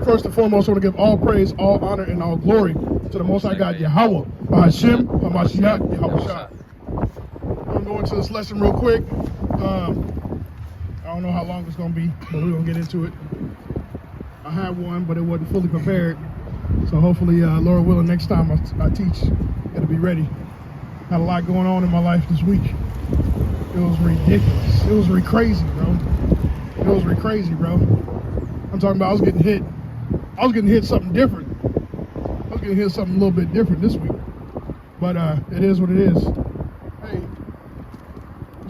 First and foremost, I want to give all praise, all honor, and all glory to the Most High God, Yahweh, Hashem, Hamashiach, Yahweh Shai. I'm going to this lesson real quick. I don't know how long it's going to be, but we're going to get into it. I had one, but it wasn't fully prepared. So hopefully, Lord willing, next time I teach, it'll be ready. Had a lot going on in my life this week. It was ridiculous. It was crazy, bro. It was crazy, bro. I'm talking about I was getting hit something different. I was getting hit something a little bit different this week. But it is what it is. Hey,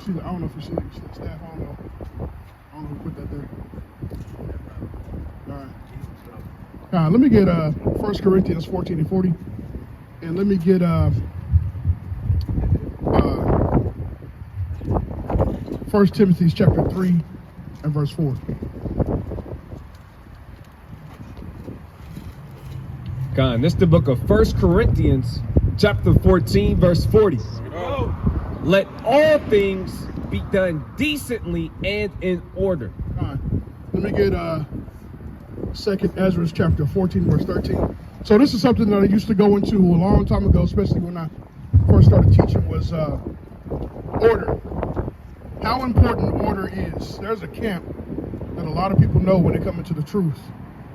I don't know if you see the staff. I don't know who put that there. All right. Let me get 1 Corinthians 14 and 40. And let me get 1 Timothy chapter 3 and verse 4. God, this is the book of 1 Corinthians chapter 14 verse 40. Let all things be done decently and in order. All right. Let me get 2 Ezra chapter 14 verse 13. So this is something that I used to go into a long time ago, especially when I first started teaching, was order. How important order is. There's a camp that a lot of people know when they come into the truth.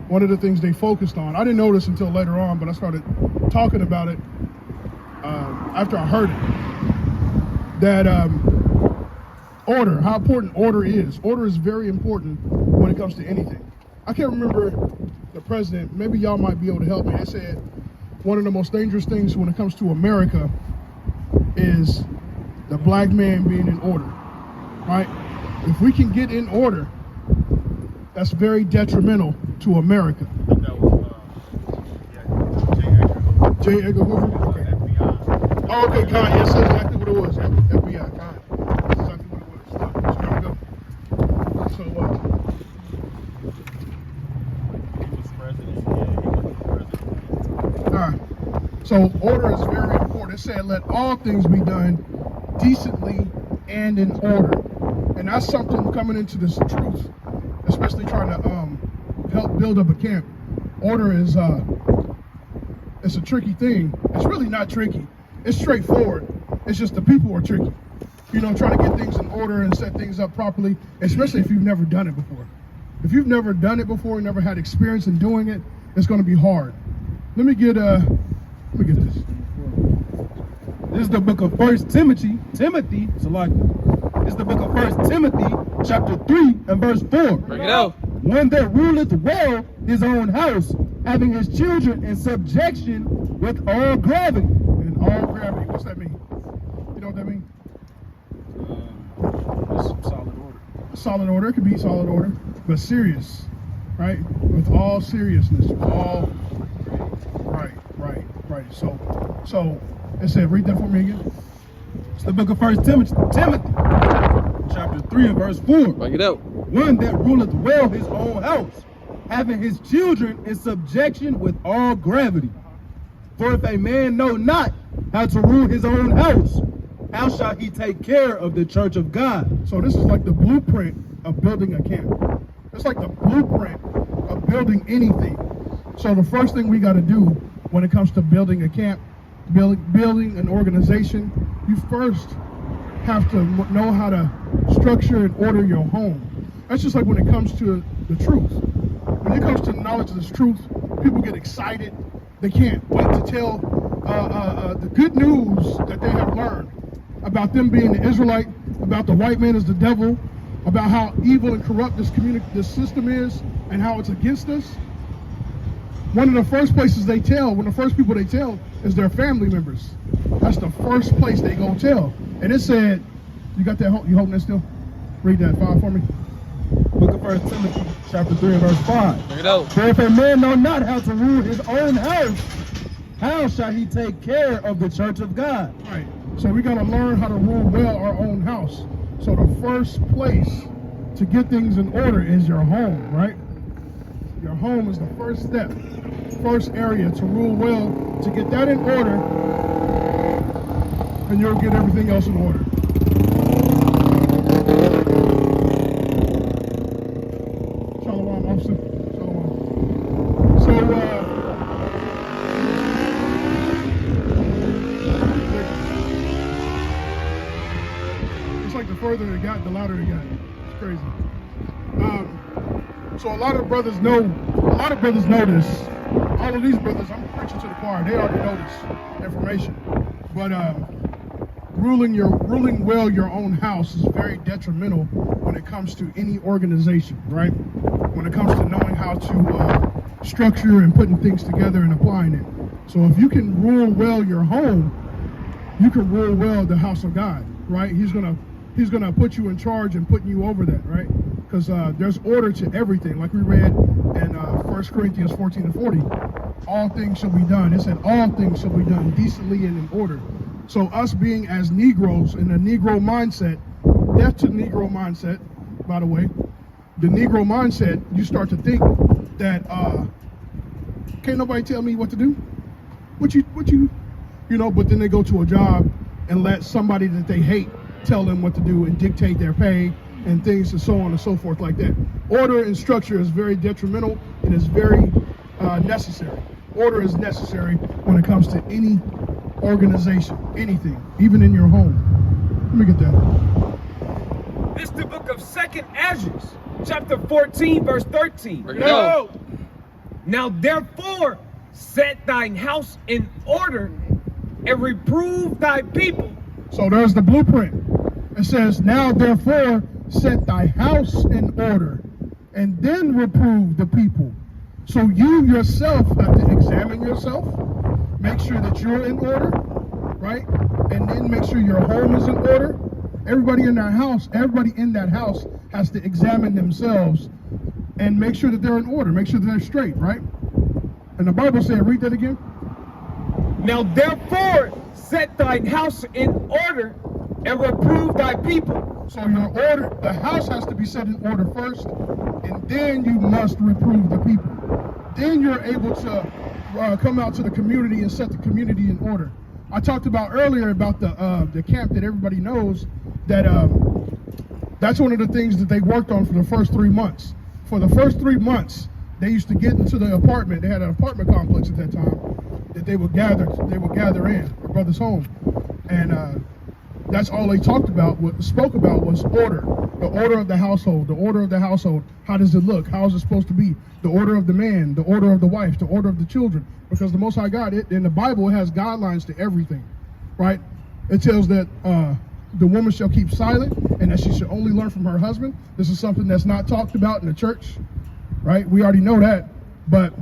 One of the things they focused on, I didn't know this until later on, but I started talking about it after I heard it, that order, how important order is. Order is very important when it comes to anything. I can't remember the president, maybe y'all might be able to help me. They said one of the most dangerous things when it comes to America is the black man being in order, right? If we can get in order, that's very detrimental to America. J. Edgar Hoover? Okay. Oh, okay, Con, yes, that's exactly what it was. FBI, Con. That's exactly what it was. Let's try to go. So, all right. So, order is very important. It said, let all things be done decently and in order. And that's something coming into this truth, especially trying to help build up a camp. Order is it's a tricky thing. It's really not tricky. It's straightforward. It's just the people are tricky. You know, trying to get things in order and set things up properly, especially if you've never done it before. If you've never done it before, never had experience in doing it, it's going to be hard. Let me get this. This is the book of 1 Timothy. It's like this is the book of 1 Timothy, chapter 3 and verse 4. Bring it out. One that ruleth well his own house, having his children in subjection with all gravity. In all gravity, what's that mean? You know what that means? Solid order. Solid order, it could be solid order, but serious, right? With all seriousness, all right. So it said, read that for me again. It's the book of 1 Timothy, chapter 3 and verse 4. Bring it out. One that ruleth well his own house, having his children in subjection with all gravity. For if a man know not how to rule his own house, how shall he take care of the church of God? So this is like the blueprint of building a camp. It's like the blueprint of building anything. So the first thing we got to do when it comes to building a camp, building an organization, you first have to know how to structure and order your home. That's just like when it comes to the truth. When it comes to the knowledge of this truth, people get excited. They can't wait to tell the good news that they have learned about them being the Israelite, about the white man is the devil, about how evil and corrupt this system is, and how it's against us. One of the first places they tell, one of the first people they tell is their family members. That's the first place they go tell. And it said, you got that, you holding that still? Read that 5 for me. Book of 1 Timothy, chapter 3 and verse 5. Bring it out. For if a man know not how to rule his own house, how shall he take care of the church of God? Right. So we got to learn how to rule well our own house. So the first place to get things in order is your home, right? Your home is the first step, first area to rule well. To get that in order, and you'll get everything else in order. Shalom, officer. Shalom. it's like the further it got, the louder it got. It's crazy. So a lot of brothers know this. All of these brothers, I'm preaching to the choir, they already know this information. But ruling well your own house is very detrimental when it comes to any organization, right? When it comes to knowing how to structure and putting things together and applying it. So if you can rule well your home, you can rule well the house of God, right? He's gonna put you in charge and putting you over that, right? Because there's order to everything, like we read in 1 Corinthians 14 and 40. All things shall be done. It said all things shall be done decently and in order. So us being as Negroes in the Negro mindset, death to the Negro mindset, by the way, the Negro mindset, you start to think that can't nobody tell me what to do? What you know, but then they go to a job and let somebody that they hate tell them what to do and dictate their pay and things and so on and so forth like that. Order and structure is very detrimental and is very necessary. Order is necessary when it comes to any organization, anything, even in your home. Let me get that. This is the book of 2nd Ezra, chapter 14, verse 13. Go. Now therefore set thine house in order and reprove thy people. So there's the blueprint. It says, now therefore set thy house in order and then reprove the people. So you yourself have to examine yourself, make sure that you're in order, right? And then make sure your home is in order. Everybody in that house has to examine themselves and make sure that they're in order, make sure that they're straight, right? And the Bible said, read that again. Now therefore set thine house in order and reprove thy people. So the house has to be set in order first, and then you must reprove the people. Then you're able to come out to the community and set the community in order. I talked about earlier about the camp that everybody knows that that's one of the things that they worked on for the first 3 months. For the first 3 months, they used to get into the apartment. They had an apartment complex at that time that they would gather in, a brother's home, and that's all they spoke about was order. The order of the household, the order of the household. How does it look? How is it supposed to be? The order of the man, the order of the wife, the order of the children. Because the Most High God, in the Bible, it has guidelines to everything, right? It tells that the woman shall keep silent and that she should only learn from her husband. This is something that's not talked about in the church, right? We already know that, but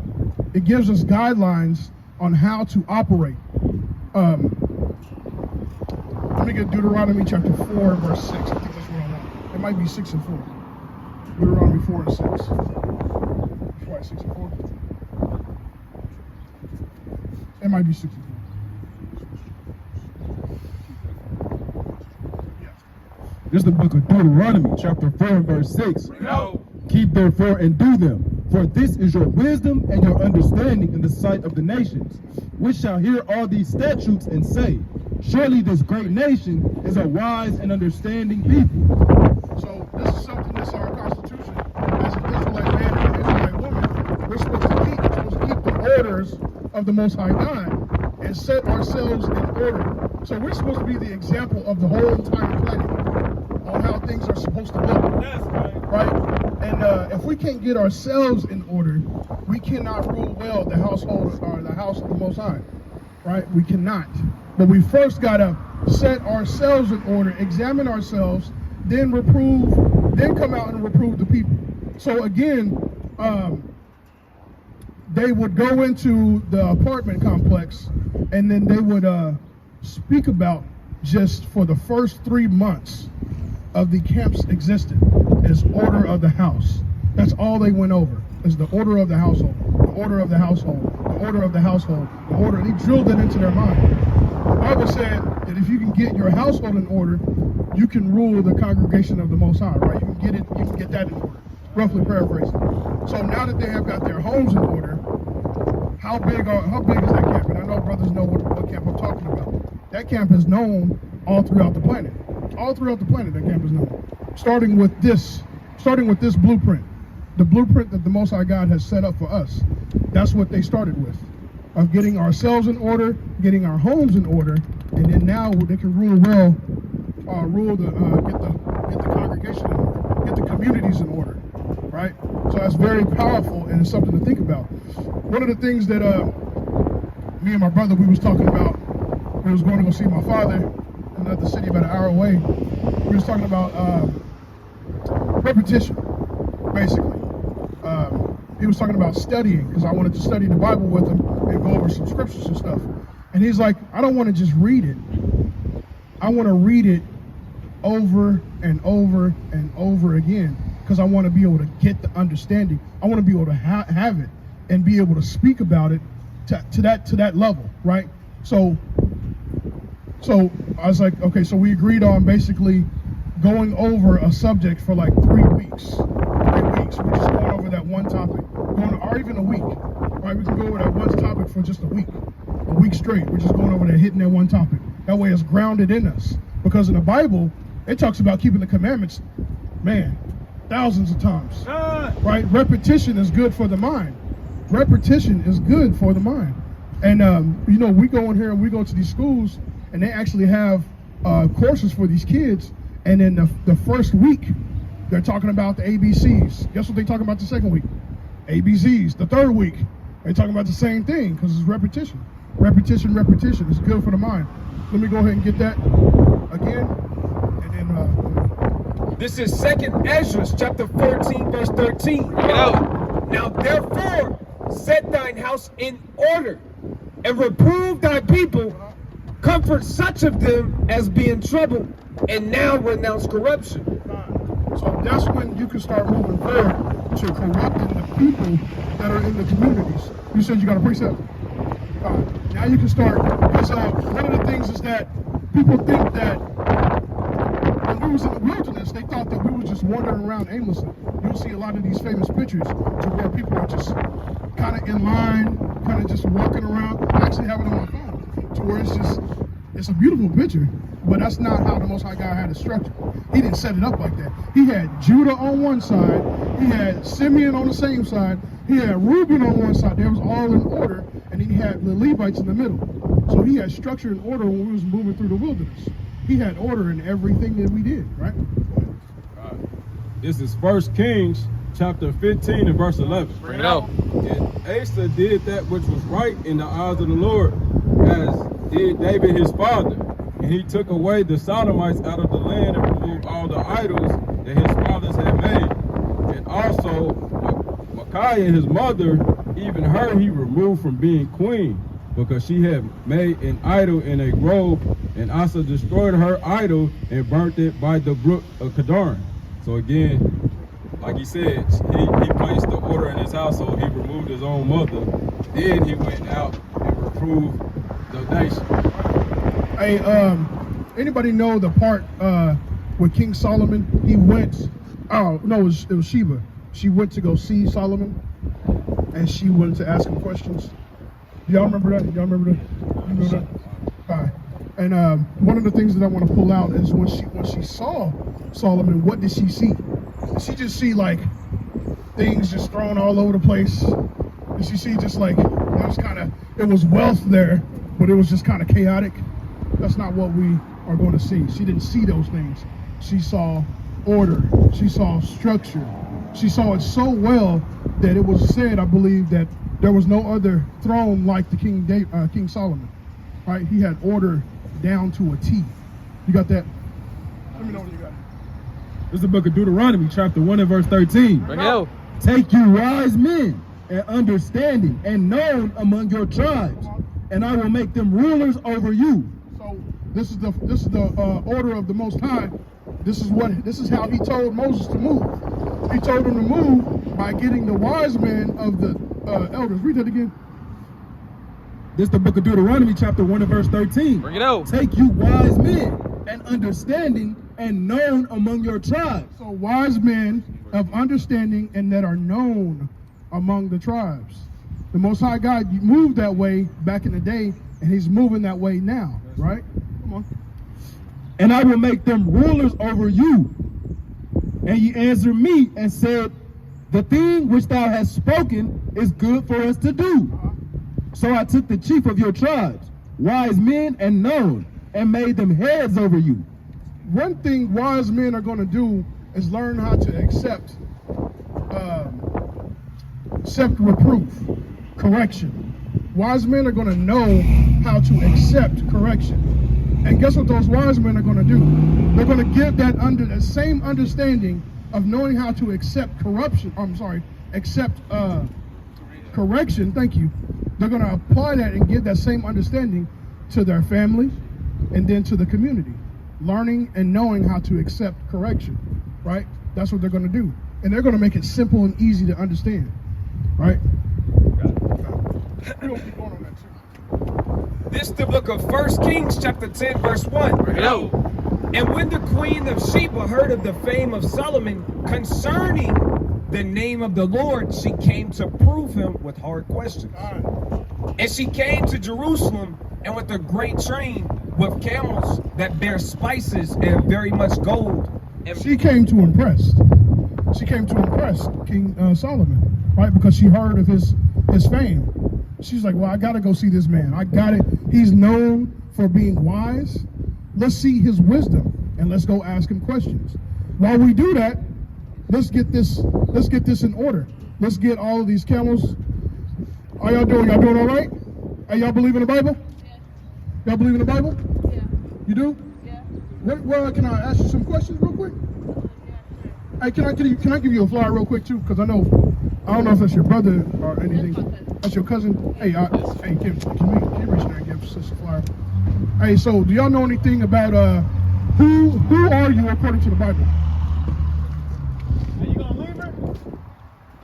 it gives us guidelines on how to operate. Let me get Deuteronomy chapter 4, verse 6. I think that's what I want. It might be 6 and 4. Deuteronomy 4 and 6. That's right, 6 and 4. It might be 6 and 4. Yeah. This is the book of Deuteronomy, chapter 4, verse 6. No. Keep therefore and do them, for this is your wisdom and your understanding in the sight of the nations, which shall hear all these statutes and say, surely this great nation is a wise and understanding people. So this is something that's our constitution. As an Israelite man and an Israelite woman, we're supposed to keep the orders of the Most High God and set ourselves in order. So we're supposed to be the example of the whole entire planet on how things are supposed to look. That's right. Right? And if we can't get ourselves in order, we cannot rule well the household or the house of the Most High. Right? We cannot. But we first gotta set ourselves in order, examine ourselves, then come out and reprove the people. So again, they would go into the apartment complex and then they would speak about just for the first 3 months of the camp's existence is order of the house. That's all they went over, is the order of the household, the order of the household, the order of the household, the order. They drilled it into their mind. The Bible said that if you can get your household in order, you can rule the congregation of the Most High, right? You can get that in order, roughly paraphrasing. So now that they have got their homes in order, how big is that camp? And I know brothers know what camp I'm talking about. That camp is known all throughout the planet. All throughout the planet, that camp is known. Starting with this blueprint. the blueprint that the Most High God has set up for us. That's what they started with, of getting ourselves in order, getting our homes in order, and then now they can rule well, get the congregation in order, get the communities in order, right? So that's very powerful and it's something to think about. One of the things that me and my brother, we was talking about, we was going to go see my father in another city about an hour away. We was talking about repetition, basically. He was talking about studying, because I wanted to study the Bible with him and go over some scriptures and stuff. And he's like, I don't want to just read it. I want to read it over and over and over again, because I want to be able to get the understanding. I want to be able to have it and be able to speak about it to that level, right? So I was like, okay, so we agreed on basically going over a subject for like 3 weeks. We're just going over that one topic, or even a week, right? We can go over that one topic for just a week straight. We're just going over there, hitting that one topic. That way it's grounded in us. Because in the Bible, it talks about keeping the commandments, man, thousands of times, right? Repetition is good for the mind. Repetition is good for the mind. And, you know, we go in here and we go to these schools and they actually have courses for these kids. And then the first week, they're talking about the ABCs. Guess what they talking about the second week? ABCs. The third week, they're talking about the same thing, because it's repetition. Repetition. It's good for the mind. Let me go ahead and get that again. And then This is 2nd Ezra, chapter 14, verse 13. Now therefore, set thine house in order, and reprove thy people, comfort such of them as be in trouble, and now renounce corruption. so that's when you can start moving forward to corrupting the people that are in the communities. You said you got a precept? Now you can start, because one of the things is that people think that when we was in the wilderness, they thought that we were just wandering around aimlessly. You'll see a lot of these famous pictures to where people are just kind of in line, kind of just walking around. I actually have it on my phone, to where it's a beautiful picture, but that's not how the Most High God had it structured. He didn't set it up like that. He had Judah on one side, he had Simeon on the same side, he had Reuben on one side. They was all in order, and then he had the Levites in the middle. So he had structure and order when we was moving through the wilderness. He had order in everything that we did, right? This is 1 Kings chapter 15 and verse 11. Bring it out. And Asa did that which was right in the eyes of the Lord, as did David his father. And he took away the Sodomites out of the land and removed all the idols that his fathers had made. And also Micaiah his mother, even her he removed from being queen, because she had made an idol in a grove, and Asa destroyed her idol and burnt it by the brook of Kedar. So again, like he said, he placed the order in his household. He removed his own mother. Then he went out and reproved the nation. Hey, anybody know the part with King Solomon? He went, oh no, it was Sheba. She went to go see Solomon, and she wanted to ask him questions. Do y'all remember that? Y'all remember that? You know that? All right. And one of the things that I want to pull out is when she saw Solomon, what did she see? Did she just see like things just thrown all over the place? Did she see just like it was wealth there, but it was just kind of chaotic? That's not what we are going to see. She didn't see those things. She saw order. She saw structure. She saw it so well that it was said, I believe, that there was no other throne like the King Solomon. Right? He had order down to a T. You got that? Let me know when you got it. This is the book of Deuteronomy, chapter 1 and verse 13. Bring it out. Take you wise men and understanding and known among your tribes, and I will make them rulers over you. So this is the order of the Most High. This is how he told Moses to move. He told him to move by getting the wise men of the elders. Read that again. This is the book of Deuteronomy, chapter 1 and verse 13. Bring it out. Take you wise men and understanding and known among your tribes. So wise men of understanding and that are known among the tribes. The Most High God moved that way back in the day, and he's moving that way now, right? Come on. And I will make them rulers over you. And ye answered me and said, The thing which thou hast spoken is good for us to do. So I took the chief of your tribes, wise men and known, and made them heads over you. One thing wise men are going to do is learn how to accept reproof, correction. Wise men are going to know how to accept correction. And guess what those wise men are going to do? They're going to give that under the same understanding of knowing how to accept correction. Thank you. They're going to apply that and give that same understanding to their family and then to the community. Learning and knowing how to accept correction, right? That's what they're going to do. And they're going to make it simple and easy to understand, right? We'll keep going on that too. This is the book of 1 Kings chapter 10 verse 1. Hello. And when the queen of Sheba heard of the fame of Solomon concerning the name of the Lord, she came to prove him with hard questions. And she came to Jerusalem and with a great train with camels that bear spices and very much gold. And She came to impress. She came to impress King Solomon, right? Because she heard of his fame. She's like, well, I got to go see this man. I got it. He's known for being wise. Let's see his wisdom and let's go ask him questions. While we do that, let's get this in order. Let's get all of these camels. How y'all doing? Y'all doing all right? Hey, y'all believe in the Bible? Yeah. Y'all believe in the Bible? Yeah. You do? Yeah. Well, can I ask you some questions real quick? Hey, can I give you a flyer real quick too? Because I don't know if that's your brother or anything. That's my cousin. That's your cousin. Hey, can you reach there and give us a flyer? Hey, so do y'all know anything about who are you according to the Bible?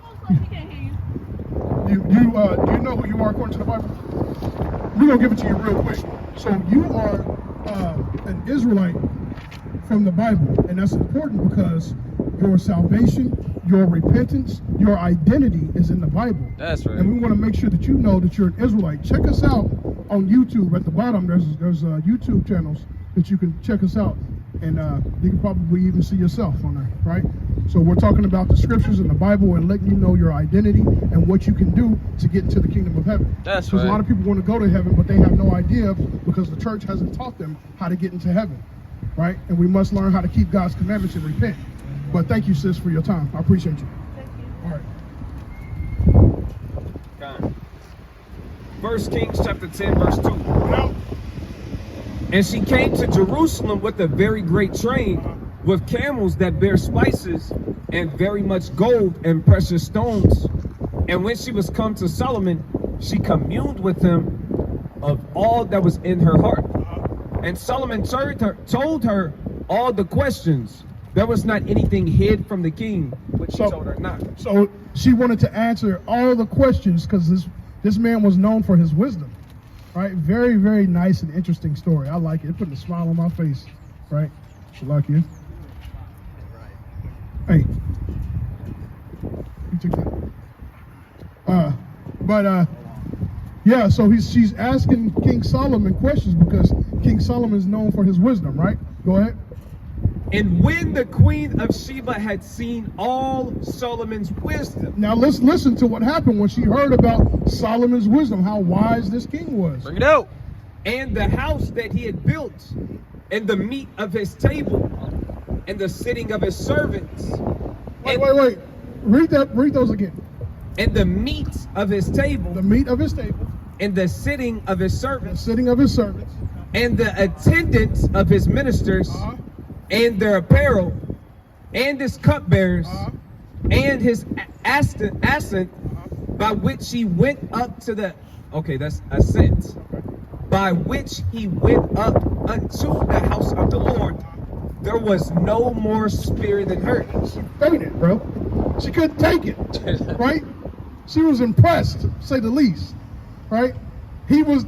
Oh, sorry, he can't hear you. Do you know who you are according to the Bible? We're gonna give it to you real quick. So you are an Israelite from the Bible, and that's important because your salvation, your repentance, your identity is in the Bible. That's right. And we want to make sure that you know that you're an Israelite. Check us out on YouTube. At the bottom, there's YouTube channels that you can check us out, and you can probably even see yourself on there, right? So we're talking about the scriptures in the Bible and letting you know your identity and what you can do to get into the kingdom of heaven. That's Because right. a lot of people want to go to heaven, but they have no idea because the church hasn't taught them how to get into heaven, right? And we must learn how to keep God's commandments and repent. But thank you, sis, for your time. I appreciate you. Thank you. All right. 1 Kings chapter 10 verse 2. And she came to Jerusalem with a very great train, with camels that bear spices, and very much gold and precious stones. And when she was come to Solomon, she communed with him of all that was in her heart. And Solomon told her all the questions. There was not anything hid from the king, which she told her not. So she wanted to answer all the questions because this man was known for his wisdom, right? Very, very nice and interesting story. I like it. It put a smile on my face, right? I like you. Hey, you took that. Yeah. So she's asking King Solomon questions because King Solomon is known for his wisdom, right? Go ahead. And when the queen of Sheba had seen all Solomon's wisdom. Now let's listen to what happened when she heard about Solomon's wisdom, how wise this king was. Bring it out. And the house that he had built, and the meat of his table, and the sitting of his servants. Wait. Read those again. And the meat of his table, The meat of his table, and the sitting of his the servants, sitting of his servants, and the attendance of his ministers, and their apparel, and his cupbearers, and his ascent, by which he went up to the, that's ascent, by which he went up unto the house of the Lord. There was no more spirit in her. she fainted, bro. She couldn't take it, right? She was impressed, to say the least, right? He was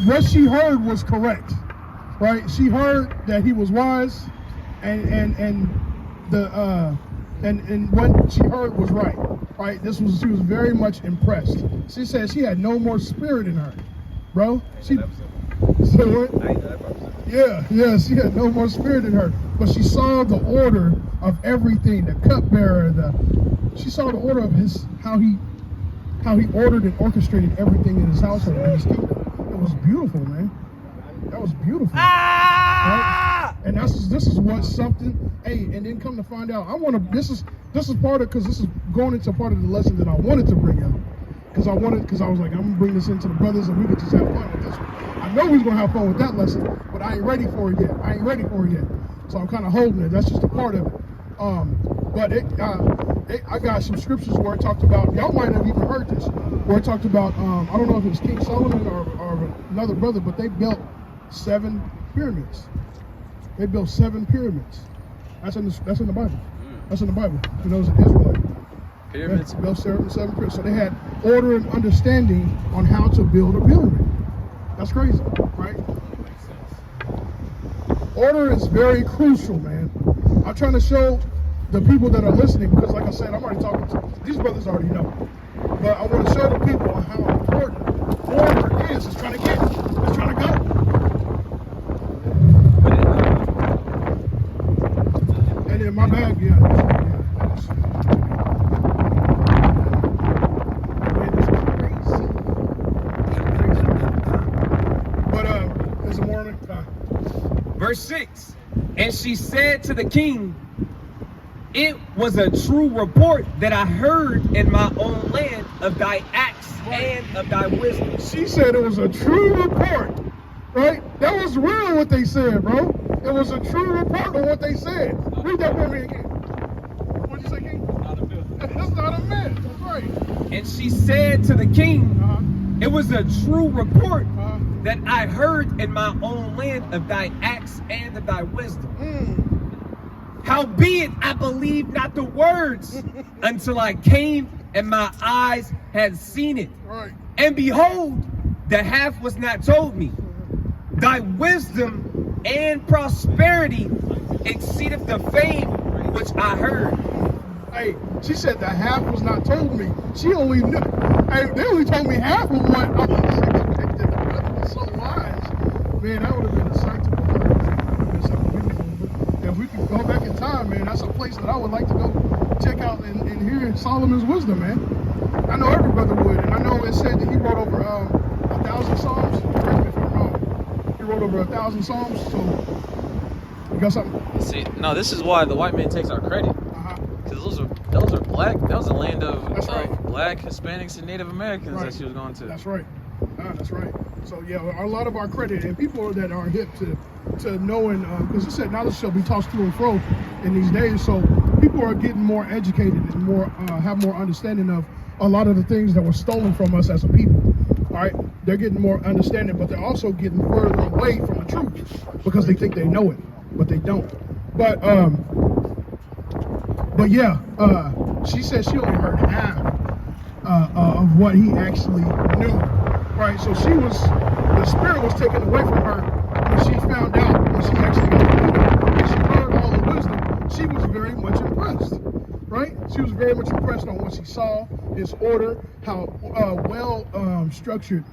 what she heard was correct, right? She heard that he was wise, and what she heard was right, right? She was very much impressed. She said she had no more spirit in her, bro. Say what? I ain't know that part. Yeah, she had no more spirit in her. But she saw the order of everything, the cupbearer, she saw the order of how he ordered and orchestrated everything in his household, in his kingdom. It was beautiful, man. That was beautiful. Right? And this is what something, hey, and then come to find out, this is part of, because this is going into part of the lesson that I wanted to bring out. Because I was like, I'm gonna bring this into the brothers and we could just have fun with this one. I know we was gonna have fun with that lesson, but I ain't ready for it yet. So I'm kind of holding it. That's just a part of it. But I got some scriptures where it talked about, y'all might have even heard this, where it talked about, I don't know if it was King Solomon or another brother, but they built 7 pyramids. They built 7 pyramids. That's in the Bible. That's in the Bible. For those in Israel. Pyramids. They built 7 pyramids. So they had order and understanding on how to build a building. That's crazy, right? Order is very crucial, man. I'm trying to show the people that are listening, because like I said, I'm already talking to these brothers already know. But I want to show the people how important order is. It's trying to get, it's trying to go. And in my bag, yeah. But there's a morning. Verse 6. And she said to the king, it was a true report that I heard in my own land of thy acts and of thy wisdom. She said it was a true report, right? That was real what they said, bro. It was a true report of what they said. Read that for me again. What'd you say, King? That's not a myth. That's right. And she said to the king, it was a true report that I heard in my own land of thy acts and of thy wisdom. Howbeit I believed not the words until I came and my eyes had seen it. Right. And behold, the half was not told me. Thy wisdom and prosperity exceedeth the fame which I heard. Hey, she said the half was not told me. She only knew. Hey, they only told me half of what. That's so wise. Man, that would have been a sight to behold. That would have been something beautiful. If we could go back in time, man, that's a place that I would like to go check out and hear Solomon's wisdom, man. I know every brother would, and I know it said that he wrote over 1,000 psalms. Correct me if I'm wrong. He wrote over 1,000 psalms. So you got something? See, no, this is why the white man takes our credit. Because those are black. That was the land of black, Hispanics, and Native Americans that she was going to. That's right. That's right. So yeah, a lot of our credit and people that are hip to knowing, because it said knowledge shall be tossed to and fro in these days. So people are getting more educated and more have more understanding of a lot of the things that were stolen from us as a people. All right, they're getting more understanding, but they're also getting further away from the truth because they think they know it, but they don't. But yeah, she said she only heard half of what he actually knew, right? So the spirit was taken away from her when she found out, when she actually got to meet him, and she heard all the wisdom. She was very much impressed, right? She was very much impressed on what she saw, his order, how well structured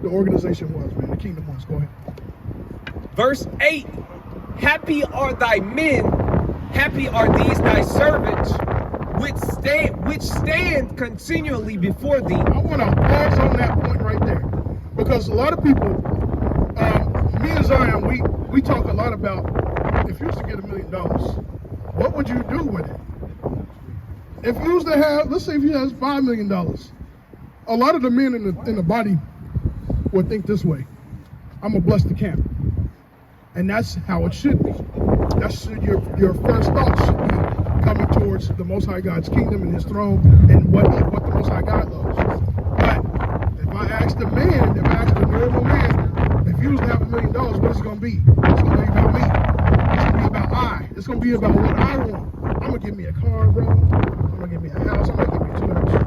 the organization was, man, the kingdom was. Go ahead. Verse 8, happy are thy men, happy are these thy servants, which stand continually before thee. I want to pause on that point right there, because a lot of people, me and Zion, we talk a lot about, if you was to get $1 million, what would you do with it? If you was to have, let's say if you has $5 million, a lot of the men in the body would think this way: I'm gonna bless the camp, and that's how it should be. That's your first thought should be coming towards the Most High God's kingdom and His throne and what the Most High God loves. But if I ask the normal man, if you was to have $1 million, what is it gonna be? It's gonna be about me. It's gonna be about I. It's gonna be about what I want. I'm gonna give me a car, bro. I'm gonna give me a house. I'm gonna give me 2 houses.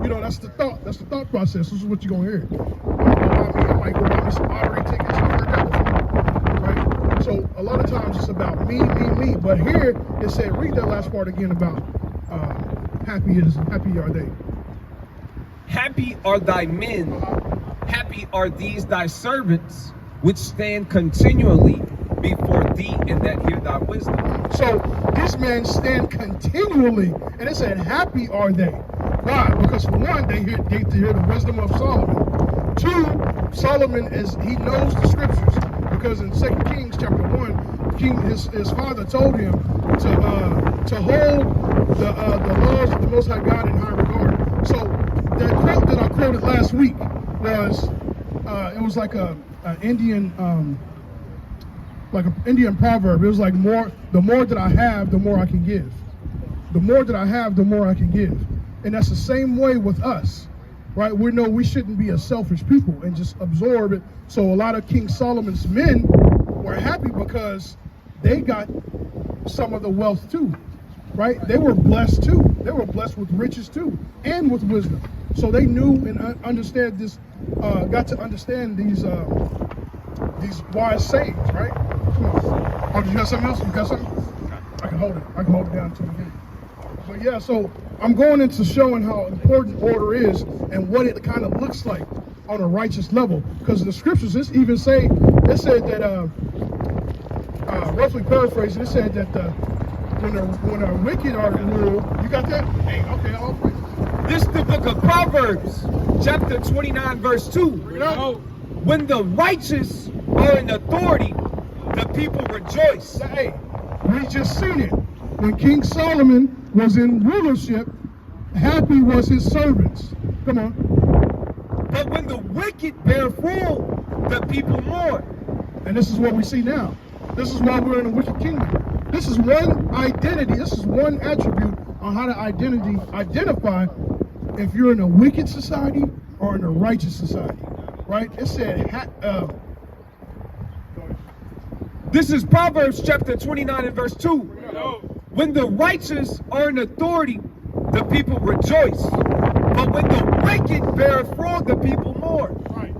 You know, that's the thought. That's the thought process. This is what you're gonna hear. I might go buy me some lottery tickets. You heard that before, right? So a lot of times it's about me. But here it said, read that last part again about happy are they. Happy are thy men, Happy are these thy servants, which stand continually before thee, and that hear thy wisdom. So this man stand continually, and it said, happy are they. Why? Because for one, they get to hear the wisdom of Solomon. Two, Solomon he knows the scriptures, because in 2 Kings chapter 1, his father told him to hold the laws of the Most High God in high regard. So that quote that I quoted last week was it was like an Indian proverb. It was like the more that I have, the more I can give. The more that I have, the more I can give. And that's the same way with us, right? We know we shouldn't be a selfish people and just absorb it. So a lot of King Solomon's men were happy because they got some of the wealth too, right? They were blessed too. They were blessed with riches too, and with wisdom. So they knew and understand this, got to understand these wise sayings, right? Come on. Oh, did you got something else? You got something? I can hold it. I can hold it down until we get it. But yeah, so I'm going into showing how important order is and what it kind of looks like on a righteous level. Because the scriptures even said that, roughly paraphrasing, it said that when a wicked are ruled, you got that? Hey, okay, all right. This is the book of Proverbs, chapter 29, verse 2. When the righteous are in authority, the people rejoice. Hey, we just seen it. When King Solomon was in rulership, happy was his servants. Come on. But when the wicked bear rule, the people mourn. And this is what we see now. This is why we're in a wicked kingdom. This is one identity. This is one attribute on how to identify if you're in a wicked society or in a righteous society. Right? It said, this is Proverbs chapter 29 and verse 2. When the righteous are in authority, the people rejoice. But when the wicked bear fraud, the people mourn. Right.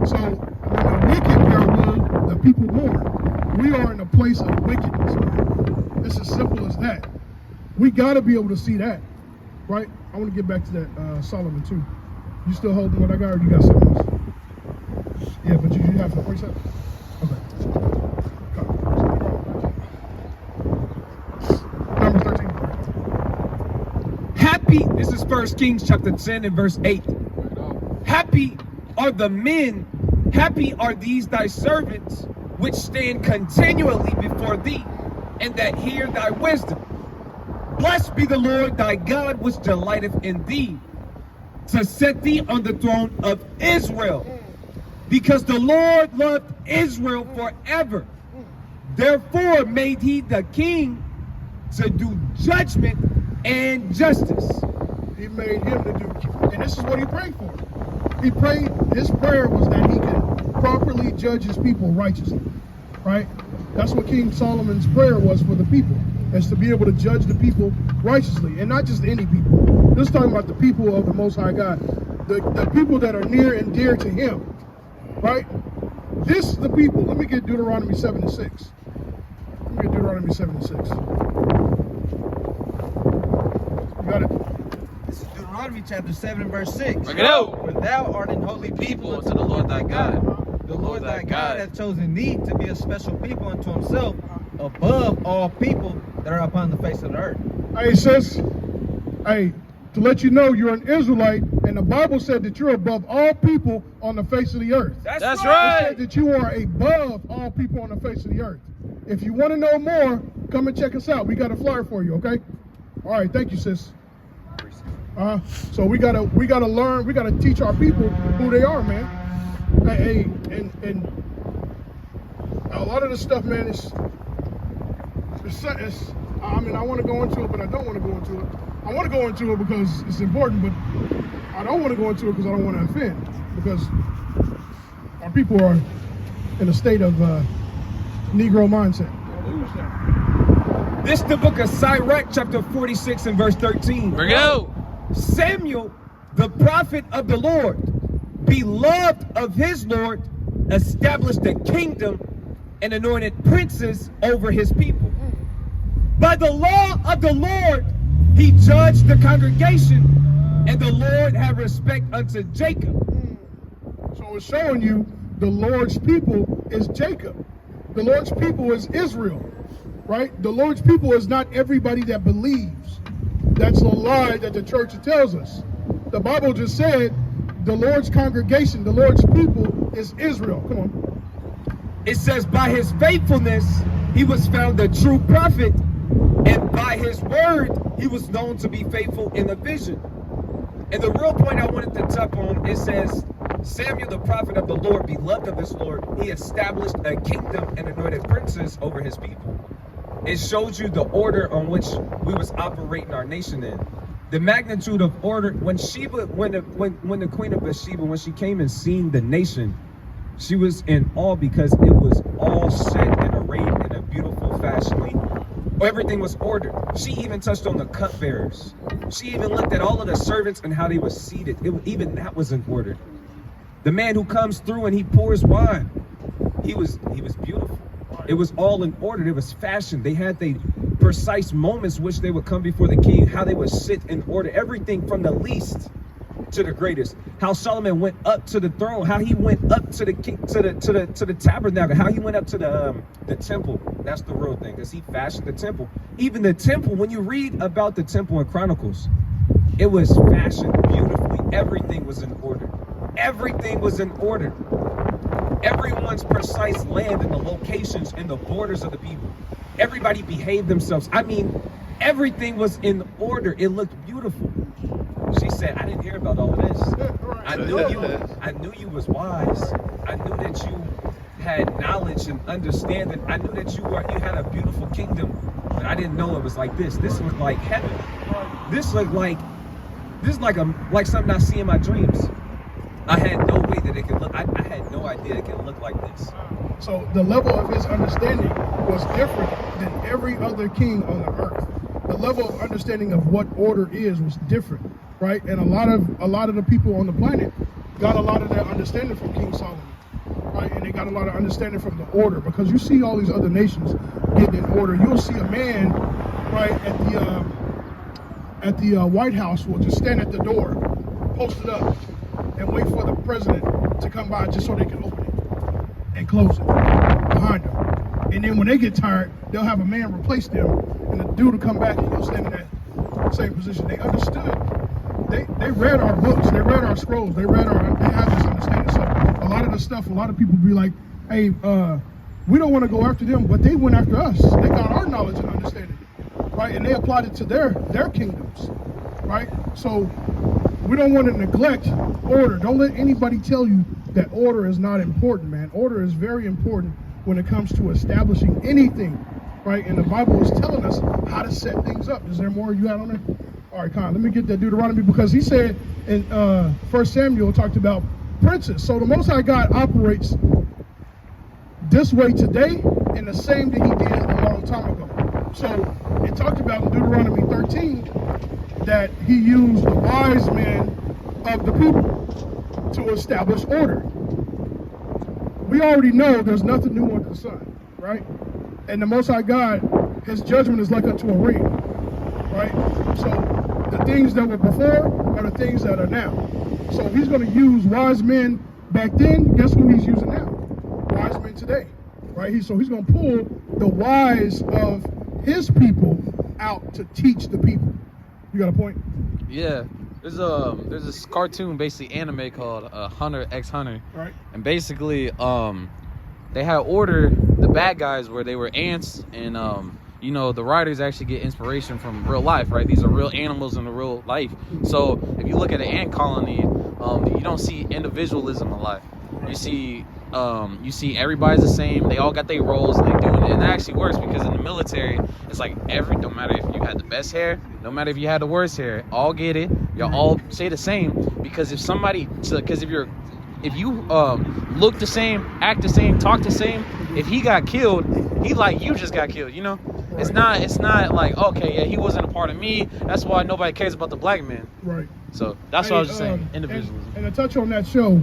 So when the wicked bear rule, the people mourn. We are in a place of wickedness. It's as simple as that. We got to be able to see that. Right? I want to get back to that Solomon too. You still holding what I got, or you got something else? Yeah, but you have some points up? Okay. Number 13. Happy, this is 1 Kings chapter 10 and verse 8. Happy are the men, happy are these thy servants, which stand continually before thee, and that hear thy wisdom. Blessed be the Lord thy God, which delighteth in thee, to set thee on the throne of Israel. Because the Lord loved Israel forever. Therefore made he the king to do judgment and justice. He made him to do, and this is what he prayed for. He prayed, his prayer was that he could properly judge his people righteously, right? That's what King Solomon's prayer was for the people, is to be able to judge the people righteously, and not just any people. This is talking about the people of the Most High God, the people that are near and dear to him, right? This is the people. Let me get Deuteronomy 7 and 6. Let me get Deuteronomy 7 and 6. You got it? This is Deuteronomy chapter 7 and verse 6. Bring it out. For thou art an holy people Unto the Lord thy God. The Lord thy God hath chosen thee to be a special people unto himself, above all people that are upon the face of the earth. Hey, sis. Hey, to let you know you're an Israelite, and the Bible said that you're above all people on the face of the earth. That's It right. said that you are above all people on the face of the earth. If you want to know more, come and check us out. We got a flyer for you, okay? All right, thank you, sis. So we gotta learn, we gotta teach our people who they are, man. Hey, and a lot of this stuff, man, it's I mean, I want to go into it, but I don't want to go into it. I want to go into it because it's important, but I don't want to go into it because I don't want to offend, because our people are in a state of Negro mindset. This is the book of Sirach, chapter 46 and verse 13. Bring it out. Samuel, the prophet of the Lord, beloved of his Lord, established a kingdom and anointed princes over his people. By the law of the Lord, he judged the congregation, and the Lord had respect unto Jacob. So was showing you the Lord's people is Jacob. The Lord's people is Israel, right? The Lord's people is not everybody that believes. That's a lie that the church tells us. The Bible just said the Lord's congregation, the Lord's people is Israel. Come on. It says, by his faithfulness, he was found a true prophet, and by his word, he was known to be faithful in a vision. And the real point I wanted to touch on, it says, Samuel, the prophet of the Lord, beloved of his Lord, he established a kingdom and anointed princes over his people. It shows you the order on which we was operating our nation in. The magnitude of order, when the queen of Bathsheba, when she came and seen the nation, she was in awe because it was all set and arrayed in a beautiful fashion. Everything was ordered. She even touched on the cupbearers. She even looked at all of the servants and how they were seated. Even that was in order. The man who comes through and he pours wine, he was beautiful. It was all in order. It was fashioned. They had the precise moments which they would come before the king, how they would sit in order. Everything from the least to the greatest. How Solomon went up to the throne, how he went up to the king, to the tabernacle, how he went up to the temple. That's the real thing, because he fashioned the temple. Even the temple, when you read about the temple in Chronicles, it was fashioned beautifully. Everything was in order. Everything was in order. Everyone's precise land and the locations and the borders of the people. Everybody behaved themselves. I mean, everything was in order. It looked beautiful. She said, I didn't hear about all of this. I knew you was wise. I knew that you had knowledge and understanding. I knew that you had a beautiful kingdom, but I didn't know it was like this. This was like heaven. This is like something I see in my dreams. I had no way that it could look. I had no idea it could look like this. So the level of his understanding was different than every other king on the earth. The level of understanding of what order is was different, right? And a lot of the people on the planet got a lot of their understanding from King Solomon, right? And they got a lot of understanding from the order, because you see all these other nations getting in order. You'll see a man, right, at the White House will just stand at the door, posted up, and wait for the president to come by just so they can open it and close it behind them. And then when they get tired, they'll have a man replace them, and the dude will come back and he'll stand in that same position. They understood. They read our books. They read our scrolls. They have this understanding. So a lot of the stuff, a lot of people be like, hey, we don't want to go after them, but they went after us. They got our knowledge and understanding, right? And they applied it to their kingdoms, right? So we don't want to neglect order. Don't let anybody tell you that order is not important, man. Order is very important when it comes to establishing anything, right? And the Bible is telling us how to set things up. Is there more you had on there? All right, Con, let me get that Deuteronomy, because he said in 1 Samuel talked about princes. So the Most High God operates this way today and the same that he did a long time ago. So it talked about in Deuteronomy 13 that he used the wise men of the people to establish order. We already know there's nothing new under the sun, right? And the Most High God, his judgment is like unto a ring, right? So the things that were before are the things that are now. So he's going to use wise men back then. Guess who he's using now? Wise men today, right? So he's going to pull the wise of his people out to teach the people. You got a point? Yeah. There's this cartoon, basically anime, called Hunter x Hunter. Right. And basically, they had order the bad guys where they were ants, and the writers actually get inspiration from real life, right? These are real animals in the real life. So if you look at an ant colony, you don't see individualism in life. You see everybody's the same. They all got their roles, and they do it. And that actually works, because in the military, it's like no matter if you had the best hair, no matter if you had the worst hair, all get it. Y'all all say the same, because if you look the same, act the same, talk the same, if he got killed, he like you just got killed. It's not like, okay, yeah, he wasn't a part of me, that's why nobody cares about the black man. Right. So that's what I was just saying. Individualism. And to touch on that show,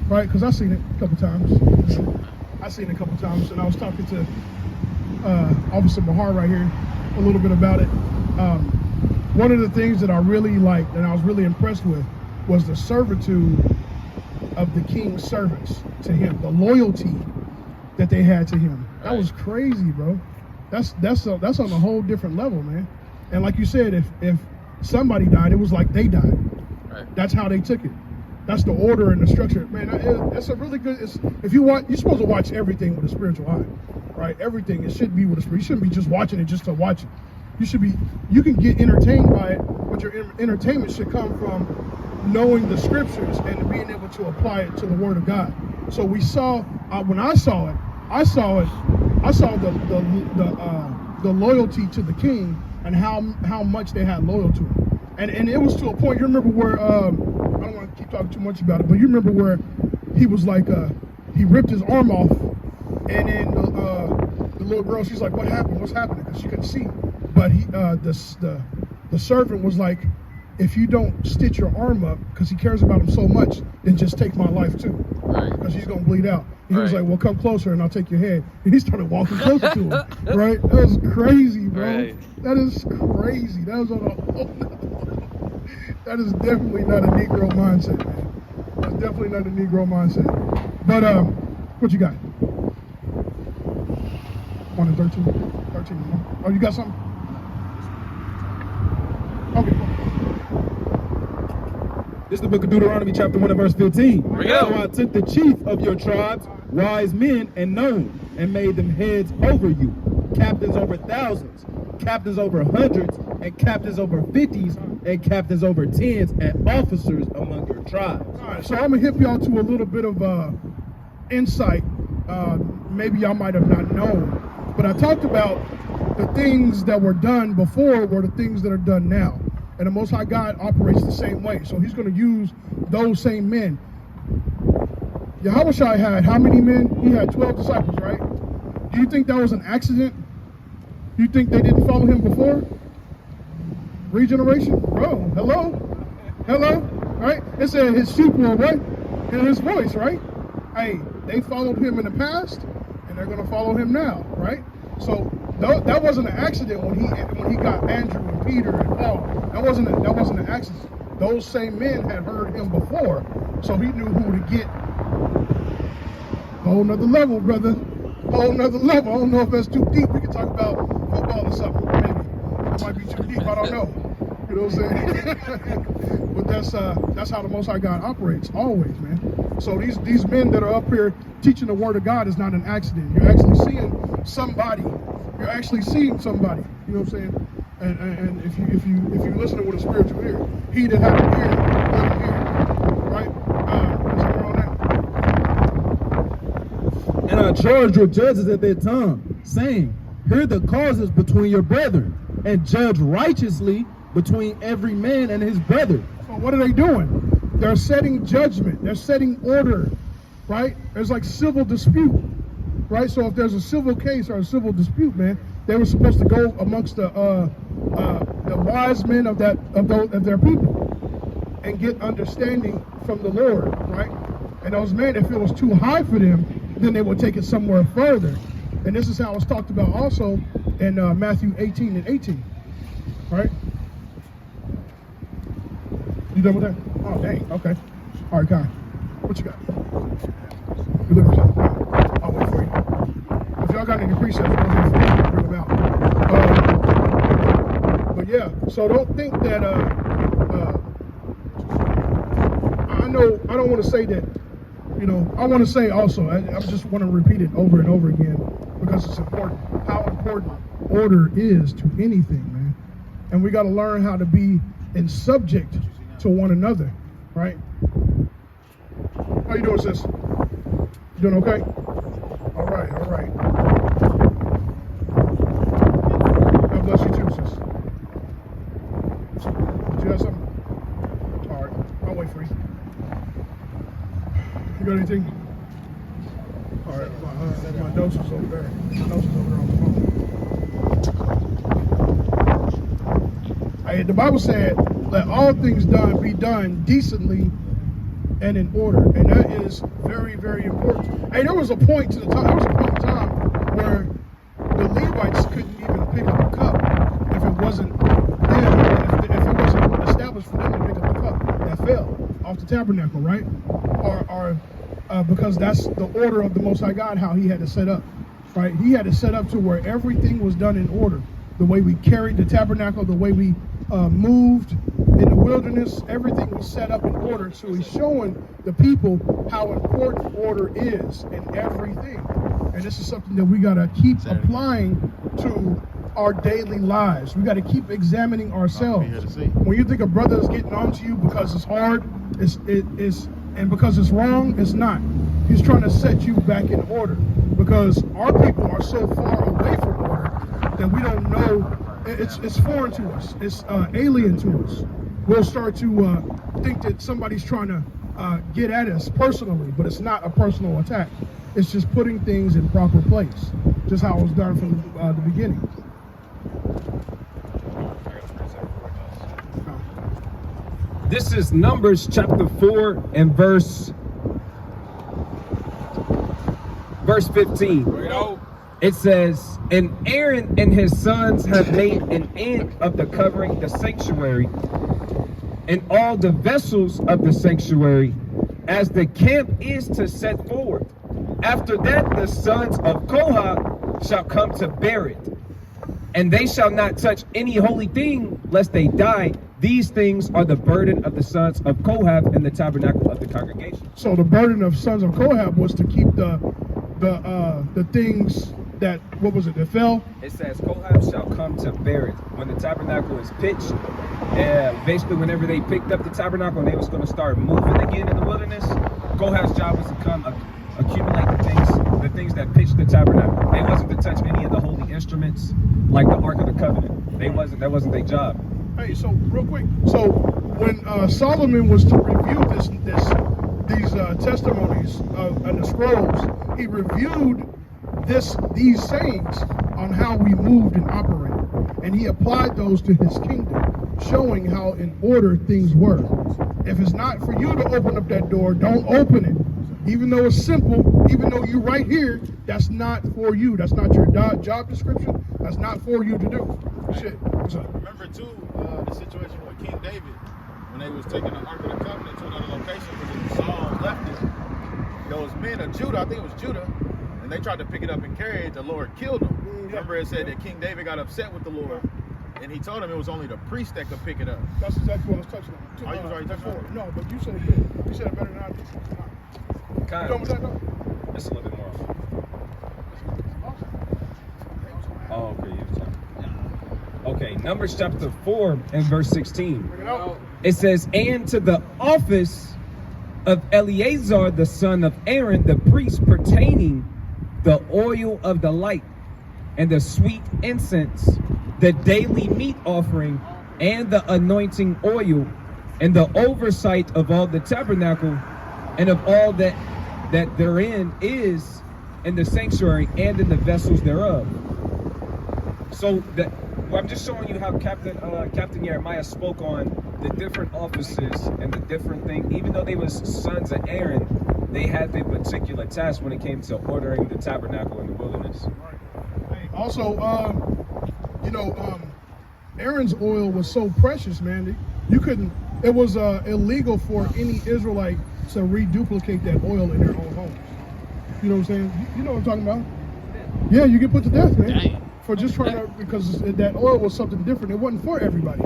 right? Because I've seen it a couple times. And I was talking to Officer Bahar right here a little bit about it. One of the things that I really liked and I was really impressed with was the servitude of the king's servants to him, the loyalty that they had to him. That was crazy, bro. That's on a whole different level, man. And like you said, if somebody died, it was like they died. Right. That's how they took it. That's the order and the structure, man. It's a really good. If you want, you're supposed to watch everything with a spiritual eye, right? Everything, it should be with a spirit. You shouldn't be just watching it just to watch it. You can get entertained by it, but your entertainment should come from knowing the scriptures and being able to apply it to the Word of God. So we saw when I saw the loyalty to the king and how much they had loyal to him. And it was to a point, you remember where, I don't want to keep talking too much about it, but you remember where he was like, he ripped his arm off, and then the little girl, she's like, what happened? What's happening? Because she couldn't see. But the servant was like, if you don't stitch your arm up, because he cares about him so much, then just take my life too. Right. Because he's going to bleed out. And he was Right. like, well, come closer and I'll take your head. And he started walking closer to him. Right? That was crazy, bro. Right. That is crazy. That was on a whole nother level. That is definitely not a Negro mindset, man. That's definitely not a Negro mindset. But what you got? 1 and 13. 13. Oh, you got something? Okay, cool. This is the book of Deuteronomy, chapter 1 and verse 15. Bring it up. So I took the chief of your tribes, wise men and known, and made them heads over you, captains over thousands, captains over hundreds, and captains over fifties, and captains over tens, and officers among your tribes. All right, so I'm gonna hip y'all to a little bit of insight. Maybe y'all might have not known, but I talked about the things that were done before were the things that are done now, and the Most High God operates the same way. So He's gonna use those same men. Yahushua had how many men? He had 12 disciples, right? Do you think that was an accident? Do you think they didn't follow him before? Regeneration? Bro, hello? Right? It said his sheep will what? Hear his voice, right? Hey, they followed him in the past, and they're gonna follow him now, right? So that wasn't an accident when he got Andrew and Peter and Paul. That wasn't an accident. Those same men had heard him before, so he knew who to get. Whole nother level, brother. Whole nother level. I don't know if that's too deep. We can talk about football or something, maybe. It might be too deep. I don't know. You know what I'm saying? But that's how the Most High God operates, always, man. So these men that are up here teaching the Word of God is not an accident. You're actually seeing somebody. You're actually seeing somebody. You know what I'm saying? And if you listen with a spiritual ear, he that hath an ear, let him hear. Right? Somewhere on that. And I charged your judges at that time, saying, hear the causes between your brethren, and judge righteously between every man and his brother. So what are they doing? They're setting judgment. They're setting order, right? There's like civil dispute, right? So if there's a civil case or a civil dispute, man, they were supposed to go amongst the wise men of their people and get understanding from the Lord, right? And those men, if it was too high for them, then they would take it somewhere further. And this is how it's talked about also in Matthew 18 and 18, right? You done with that? Oh, dang, okay. All right, Kai, what you got? You looking for something? I'll wait for you. If y'all got any precepts, bring them out. But yeah, so don't think that, I don't want to say that, you know, I want to say also, I just want to repeat it over and over again because it's important, how important order is to anything, man. And we got to learn how to be in subject to one another, right? How you doing, sis? You doing okay? All right. God bless you too, sis. Did you have something? All right, I'll wait for you. You got anything? All right, my notes is over there. My notes is over there on the phone. Hey, the Bible said, let all things be done decently and in order. And that is very, very important. Hey, there was a point in time where the Levites couldn't even pick up a cup if it wasn't them, if it wasn't established for them to pick up a cup that fell off the tabernacle, right? Or are because that's the order of the Most High God, how He had to set up, right? He had to set up to where everything was done in order. The way we carried the tabernacle, the way we moved in the wilderness, everything was set up in order. So He's showing the people how important order is in everything. And this is something that we got to keep applying to our daily lives. We got to keep examining ourselves. When you think a brother is getting on to you because it's hard, and because it's wrong, it's not. He's trying to set you back in order, because our people are so far away from order that we don't know. It's foreign to us. It's alien to us. We'll start to think that somebody's trying to get at us personally, but it's not a personal attack. It's just putting things in proper place, just how it was done from the beginning. This is Numbers chapter 4 and verse 15. It says, "And Aaron and his sons have made an end of the covering the sanctuary and all the vessels of the sanctuary, as the camp is to set forward. After that the sons of Kohath shall come to bear it, and they shall not touch any holy thing lest they die. These things are the burden of the sons of Kohath in the tabernacle of the congregation." So the burden of sons of Kohath was to keep the things that, what was it, that fell? It says Kohath shall come to bear it. When the tabernacle is pitched, basically whenever they picked up the tabernacle and they was going to start moving again in the wilderness, Kohath's job was to come accumulate the things that pitched the tabernacle. They wasn't to touch any of the holy instruments like the Ark of the Covenant. That wasn't their job. Hey, so real quick, so when Solomon was to review these testimonies and the scrolls, he reviewed these sayings on how we moved and operated, and he applied those to his kingdom, showing how in order things were. If it's not for you to open up that door, don't open it. Even though it's simple, even though you're right here, that's not for you. That's not your job description. That's not for you to do. Shit. What's up? Remember too, the situation with King David when they was taking the Ark of the Covenant to another location because Saul left it. Those men of Judah, I think it was Judah, and they tried to pick it up and carry it. The Lord killed them. Remember, it said that King David got upset with the Lord, and he told him it was only the priest that could pick it up. That's exactly what I was touching on. Oh, you was already touching on it? No, but you said it good. You said it better than I did. Kind You of. know what I'm Just a little bit more. Oh, okay. You was talking. Okay, Numbers chapter 4 and verse 16. It says, "And to the office of Eleazar the son of Aaron the priest pertaining the oil of the light and the sweet incense, the daily meat offering and the anointing oil, and the oversight of all the tabernacle and of all that therein is in the sanctuary and in the vessels thereof." So I'm just showing you how Captain Jeremiah spoke on the different offices and the different things. Even though they was sons of Aaron, they had their particular task when it came to ordering the tabernacle in the wilderness. Also, Aaron's oil was so precious, man. It was illegal for any Israelite to reduplicate that oil in their own homes. You know what I'm saying? You know what I'm talking about? Yeah, you get put to death, man. Dang. For just trying to, because that oil was something different. It wasn't for everybody.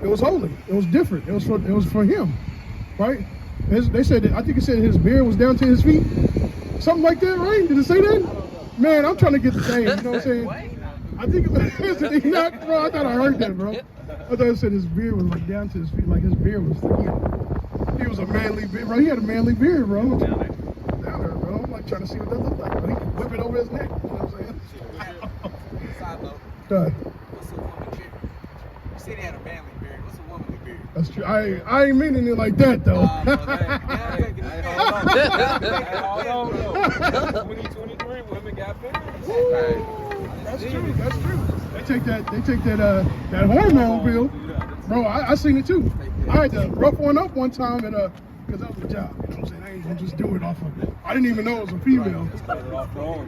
It was holy. It was different. It was for him, right? They said that, I think it said his beard was down to his feet, something like that, right? Did it say that? Man, I'm trying to get the name. You know what I'm saying? I think it's not, bro. I thought I heard that, bro. I thought it said his beard was like down to his feet, like his beard was. He was a manly beard, bro. He had a manly beard, bro. Down there, bro. I'm like trying to see what that looked like, bro. He could whip it over his neck. You know what I'm saying? Side note, Done. what's a woman beard? You said he had a manly beard. What's a womanly beard? That's true. I ain't meaning it like that though. Hold on, 2023, women got beards. That's true. That's true. They take that that hormone pill, bro. I seen it too. I had to rough one up one time because that was a job. You know what I'm saying? I ain't gonna just do it off of it. I didn't even know it was a female.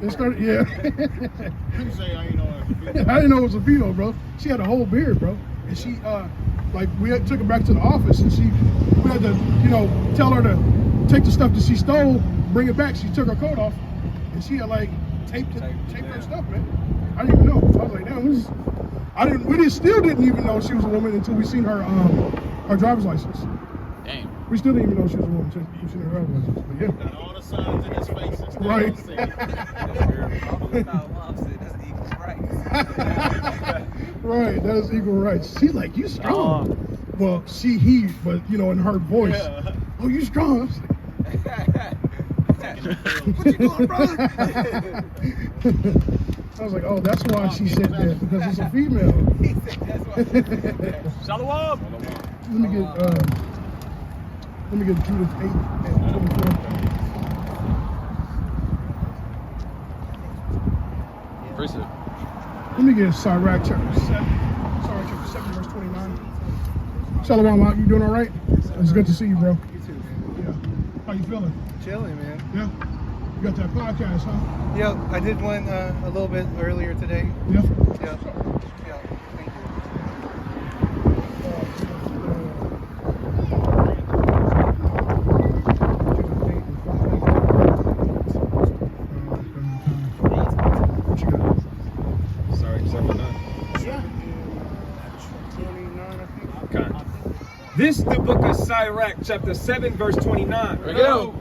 It started, yeah. You say I ain't know it. I didn't know it was a female, bro. She had a whole beard, bro, and she like we took her back to the office, and we had to tell her to take the stuff that she stole, bring it back. She took her coat off, and she had like taped her stuff, man. I didn't even know. I was like, damn, we still didn't even know she was a woman until we seen her driver's license. Dang. We still didn't even know she was a woman until we seen her driver's license. But yeah. Got all the signs in his face. And still Right. don't see it. Right, that is equal rights. She like, you strong. Well, he, but you know, in her voice, Yeah. oh, you strong. I was What you doing, brother? like, I was like, oh, that's why she said that, because it's a female. Shalom. Let me get Judith 8 and 24. Precept. Let me get Sirach chapter 7. Sirach chapter 7, verse 29. Shalom, Mark. You doing all right? It's good to see you, bro. You too, man. Yeah. How you feeling? Chilling, man. Yeah. You got that podcast, huh? Yep, I did one a little bit earlier today. Yeah. Yep. Yeah, thank you. What you got? Sorry, 7-9. This is the book of Sirach, chapter 7, verse 29. Bring it out.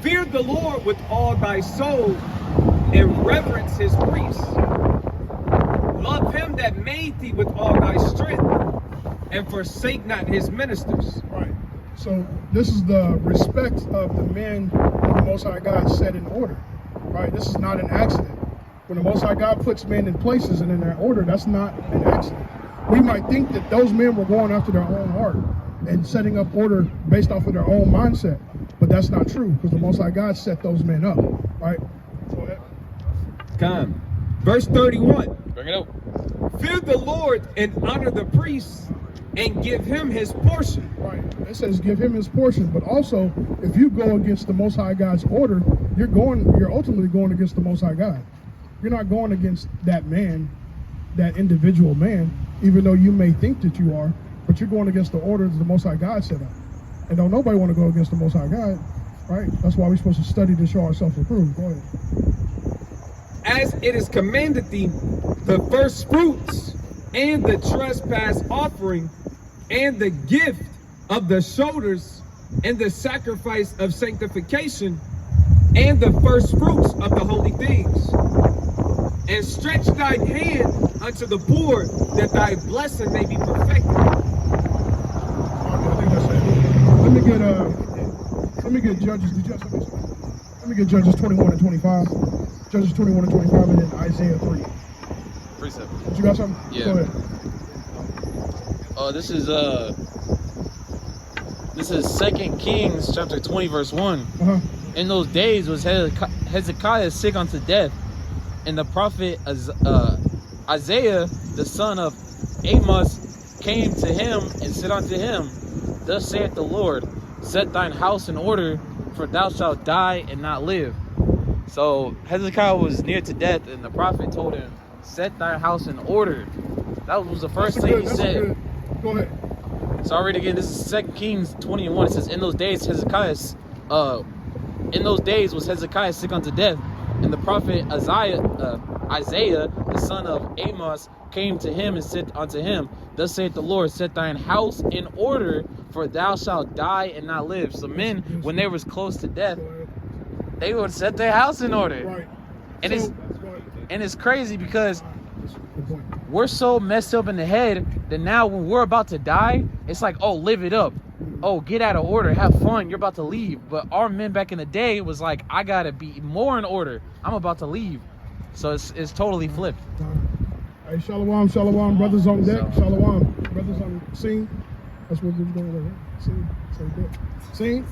Fear the Lord with all thy soul and reverence his priests. Love him that made thee with all thy strength and forsake not his ministers. Right. So this is the respect of the men that the Most High God set in order. Right. This is not an accident. When the Most High God puts men in places and in their order, that's not an accident. We might think that those men were going after their own heart and setting up order based off of their own mindset, but that's not true because the Most High God set those men up. Right. Go ahead. Come. Verse 31. Bring it out. Fear the Lord and honor the priests and give him his portion. Right. It says give him his portion, but also if you go against the Most High God's order, you're ultimately going against the Most High God. You're not going against that man, that individual man, even though you may think that you are, but you're going against the order that the Most High God set up. And don't nobody want to go against the Most High God, right? That's why we're supposed to study to show ourselves approved. Go ahead. As it is commanded thee, the first fruits and the trespass offering and the gift of the shoulders and the sacrifice of sanctification and the first fruits of the holy things. And stretch thine hand unto the poor, that thy blessing may be perfected. I think that's it. Let me get Judges. Did you have something? Let me get Judges 21 and 25. Judges 21 and 25, and then Isaiah 3. Precept. Did you got something? Yeah. Go ahead. This is 2 Kings chapter 20 verse 1. Uh-huh. In those days was Hezekiah sick unto death, and the prophet Isaiah the son of Amos came to him and said unto him, Thus saith the Lord, set thine house in order, for thou shalt die and not live. So Hezekiah was near to death, and the prophet told him, set thy house in order. That was the first thing he said. Go ahead. So I'll read again. This is 2 Kings 20 and 1. It says, In those days was Hezekiah sick unto death, and the prophet Isaiah the son of Amos came to him and said unto him, Thus saith the Lord, set thine house in order, for thou shalt die and not live. So men, when they was close to death, they would set their house in order. Right. And it's crazy because Good point. we're so messed up in the head that now when we're about to die, it's like, oh, live it up. Oh, get out of order, have fun, you're about to leave. But our men back in the day was like, I gotta be more in order. I'm about to leave. So it's totally flipped. Hey, shalom, shalom, brothers on deck, shalom, brothers on scene. That's what we're doing right here. Scene, so good. Scene,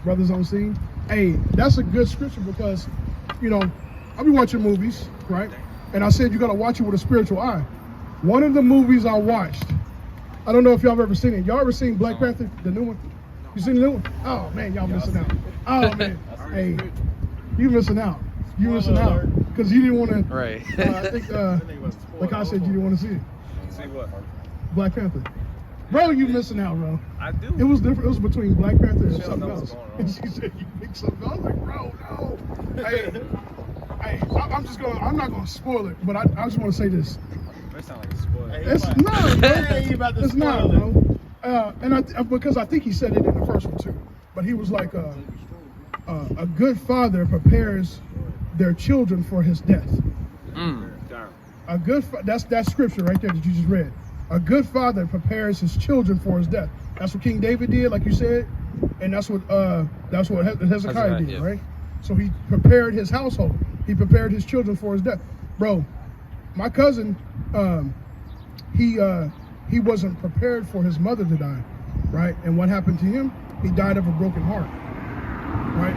brothers on scene. Hey, that's a good scripture because, you know, I be watching movies, right? And I said you gotta watch it with a spiritual eye. One of the movies I watched, I don't know if y'all have ever seen it. Y'all ever seen Black Panther, the new one? You seen the new one? Oh man, y'all missing out. Oh man, hey, you missing out. You missing out because you didn't want to. Right. I think, like I said, you didn't want to see it. See what? Black Panther. Bro, you missing out, bro. I do. It was different. It was between Black Panther and Shit, I something know what's else. going on. And she said, you picked something else. I was like, bro, no. I'm not gonna spoil it, but I just want to say this. That sound like a spoiler. Hey, It's like- not, bro. Hey, you about to It's not, spoil it. bro. Because I think he said it in the first one too. But he was like, a good father prepares their children for his death. Mm. A good that's scripture right there that you just read. A good father prepares his children for his death. That's what King David did, like you said, and that's what Hezekiah did, yeah. right? So he prepared his household. He prepared his children for his death. Bro, my cousin, he wasn't prepared for his mother to die, right? And what happened to him? He died of a broken heart, right?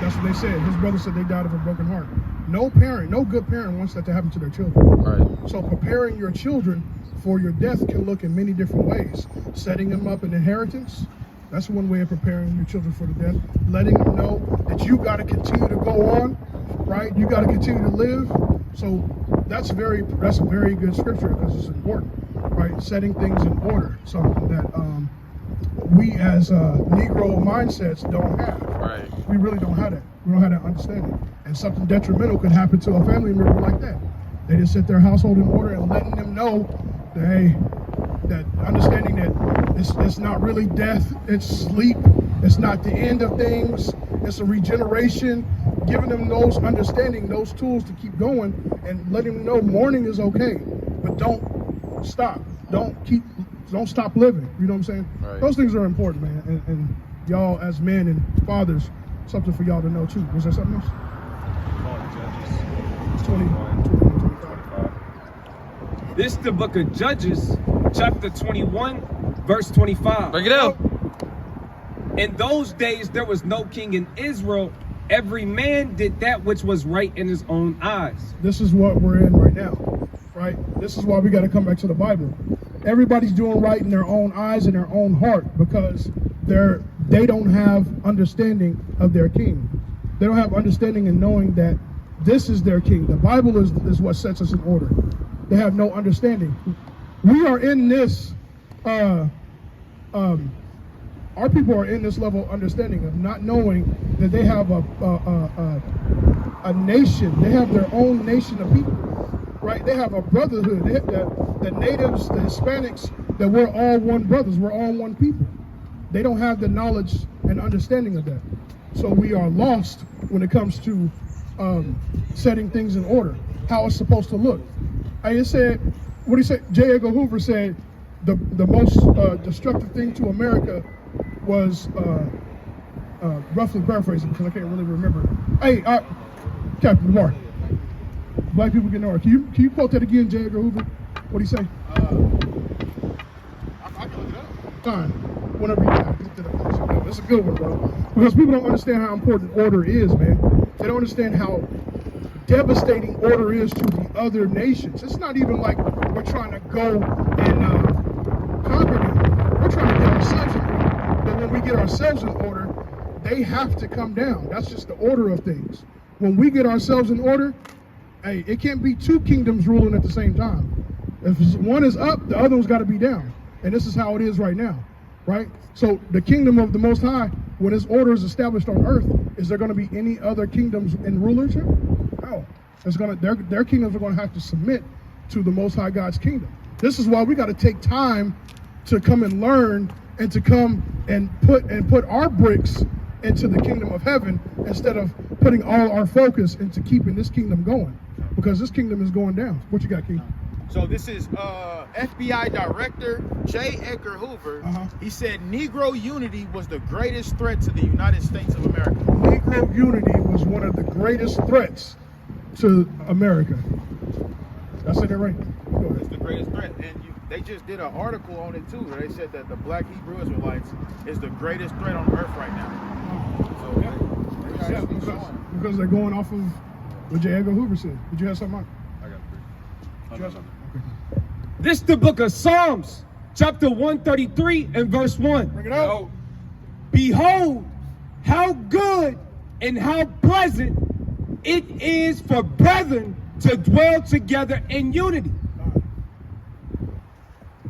That's what they said. His brother said they died of a broken heart. No parent, no good parent wants that to happen to their children. Right. So preparing your children for your death can look in many different ways. Setting them up in inheritance, that's one way of preparing your children for the death. Letting them know that you got to continue to go on, right? You got to continue to live. So that's a very good scripture because it's important, right? Setting things in order, something that we as Negro mindsets don't have. Right. We really don't have that. We don't have that understanding. And something detrimental could happen to a family member like that. They just set their household in order and letting them know that, hey, that understanding that it's not really death, it's sleep, it's not the end of things, it's a regeneration, giving them those understanding, those tools to keep going and letting them know mourning is okay, but don't stop. Don't stop living. You know what I'm saying? Right. Those things are important, man. And y'all as men and fathers, something for y'all to know too. Was there something else? 25. This the book of Judges, chapter 21, verse 25. Bring it out. In those days there was no king in Israel. Every man did that which was right in his own eyes. This is what we're in right now, right? This is why we got to come back to the Bible. Everybody's doing right in their own eyes and their own heart because they don't have understanding of their king. They don't have understanding in knowing that this is their king. The Bible is what sets us in order. They have no understanding. We are in this, our people are in this level of understanding of not knowing that they have a nation. They have their own nation of people, right? They have a brotherhood. The natives, the Hispanics, that we're all one brothers. We're all one people. They don't have the knowledge and understanding of that. So we are lost when it comes to setting things in order, how it's supposed to look. I just said, what do you say? J. Edgar Hoover said the most destructive thing to America was, roughly paraphrasing because I can't really remember. Hey, Captain Lamar, black people get nowhere. Can you quote that again, J. Edgar Hoover? What do you say? I can look it up. Fine. Whenever you can. It's a good one, bro. Because people don't understand how important order is, man. They don't understand how devastating order is to the other nations. It's not even like we're trying to go and conquer them. We're trying to get ourselves in order. But when we get ourselves in order, they have to come down. That's just the order of things. When we get ourselves in order, hey, it can't be two kingdoms ruling at the same time. If one is up, the other one's got to be down. And this is how it is right now, right? So the kingdom of the Most High, when His order is established on earth, is there going to be any other kingdoms in rulership? No. Their kingdoms are going to have to submit to the Most High God's kingdom. This is why we got to take time to come and learn and to come and put our bricks into the kingdom of heaven instead of putting all our focus into keeping this kingdom going, because this kingdom is going down. What you got, Keith? So this is FBI Director J. Edgar Hoover. He said Negro unity was the greatest threat to the United States of America. Negro unity was one of the greatest threats to America. Did I say that right? Go ahead. It's the greatest threat. And they just did an article on it too. They said that the black Hebrew Israelites is the greatest threat on earth right now. So Yeah, because they're going off of what J. Edgar Hoover said. Did you have something on? I got three. Did you have something? Okay. This the book of Psalms, chapter 133 and verse 1. Bring it out. Behold, how good and how pleasant it is for brethren to dwell together in unity.